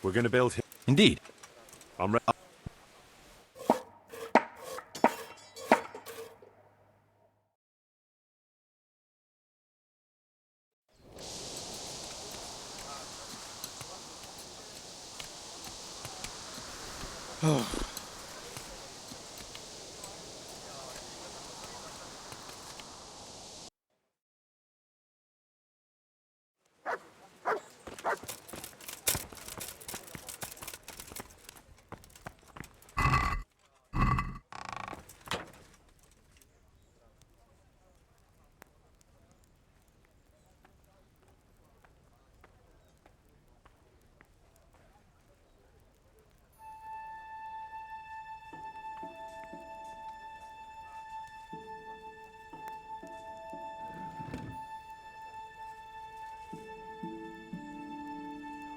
B: We're going to build here.
D: Indeed.
B: I'm ready.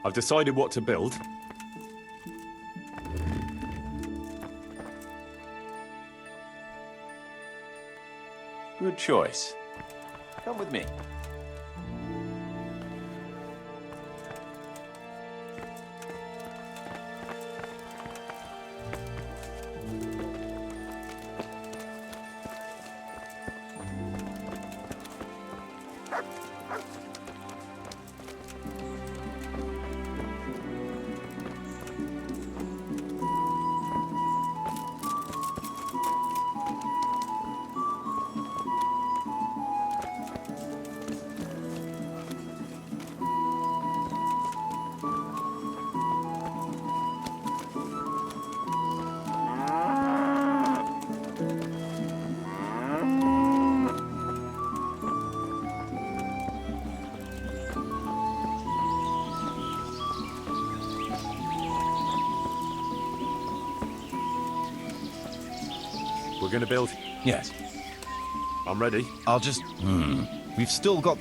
B: I've decided what to build.
D: Good choice. Come with me.
B: We're going to build.
D: Yes.
B: I'm ready.
D: I'll just... We've still got...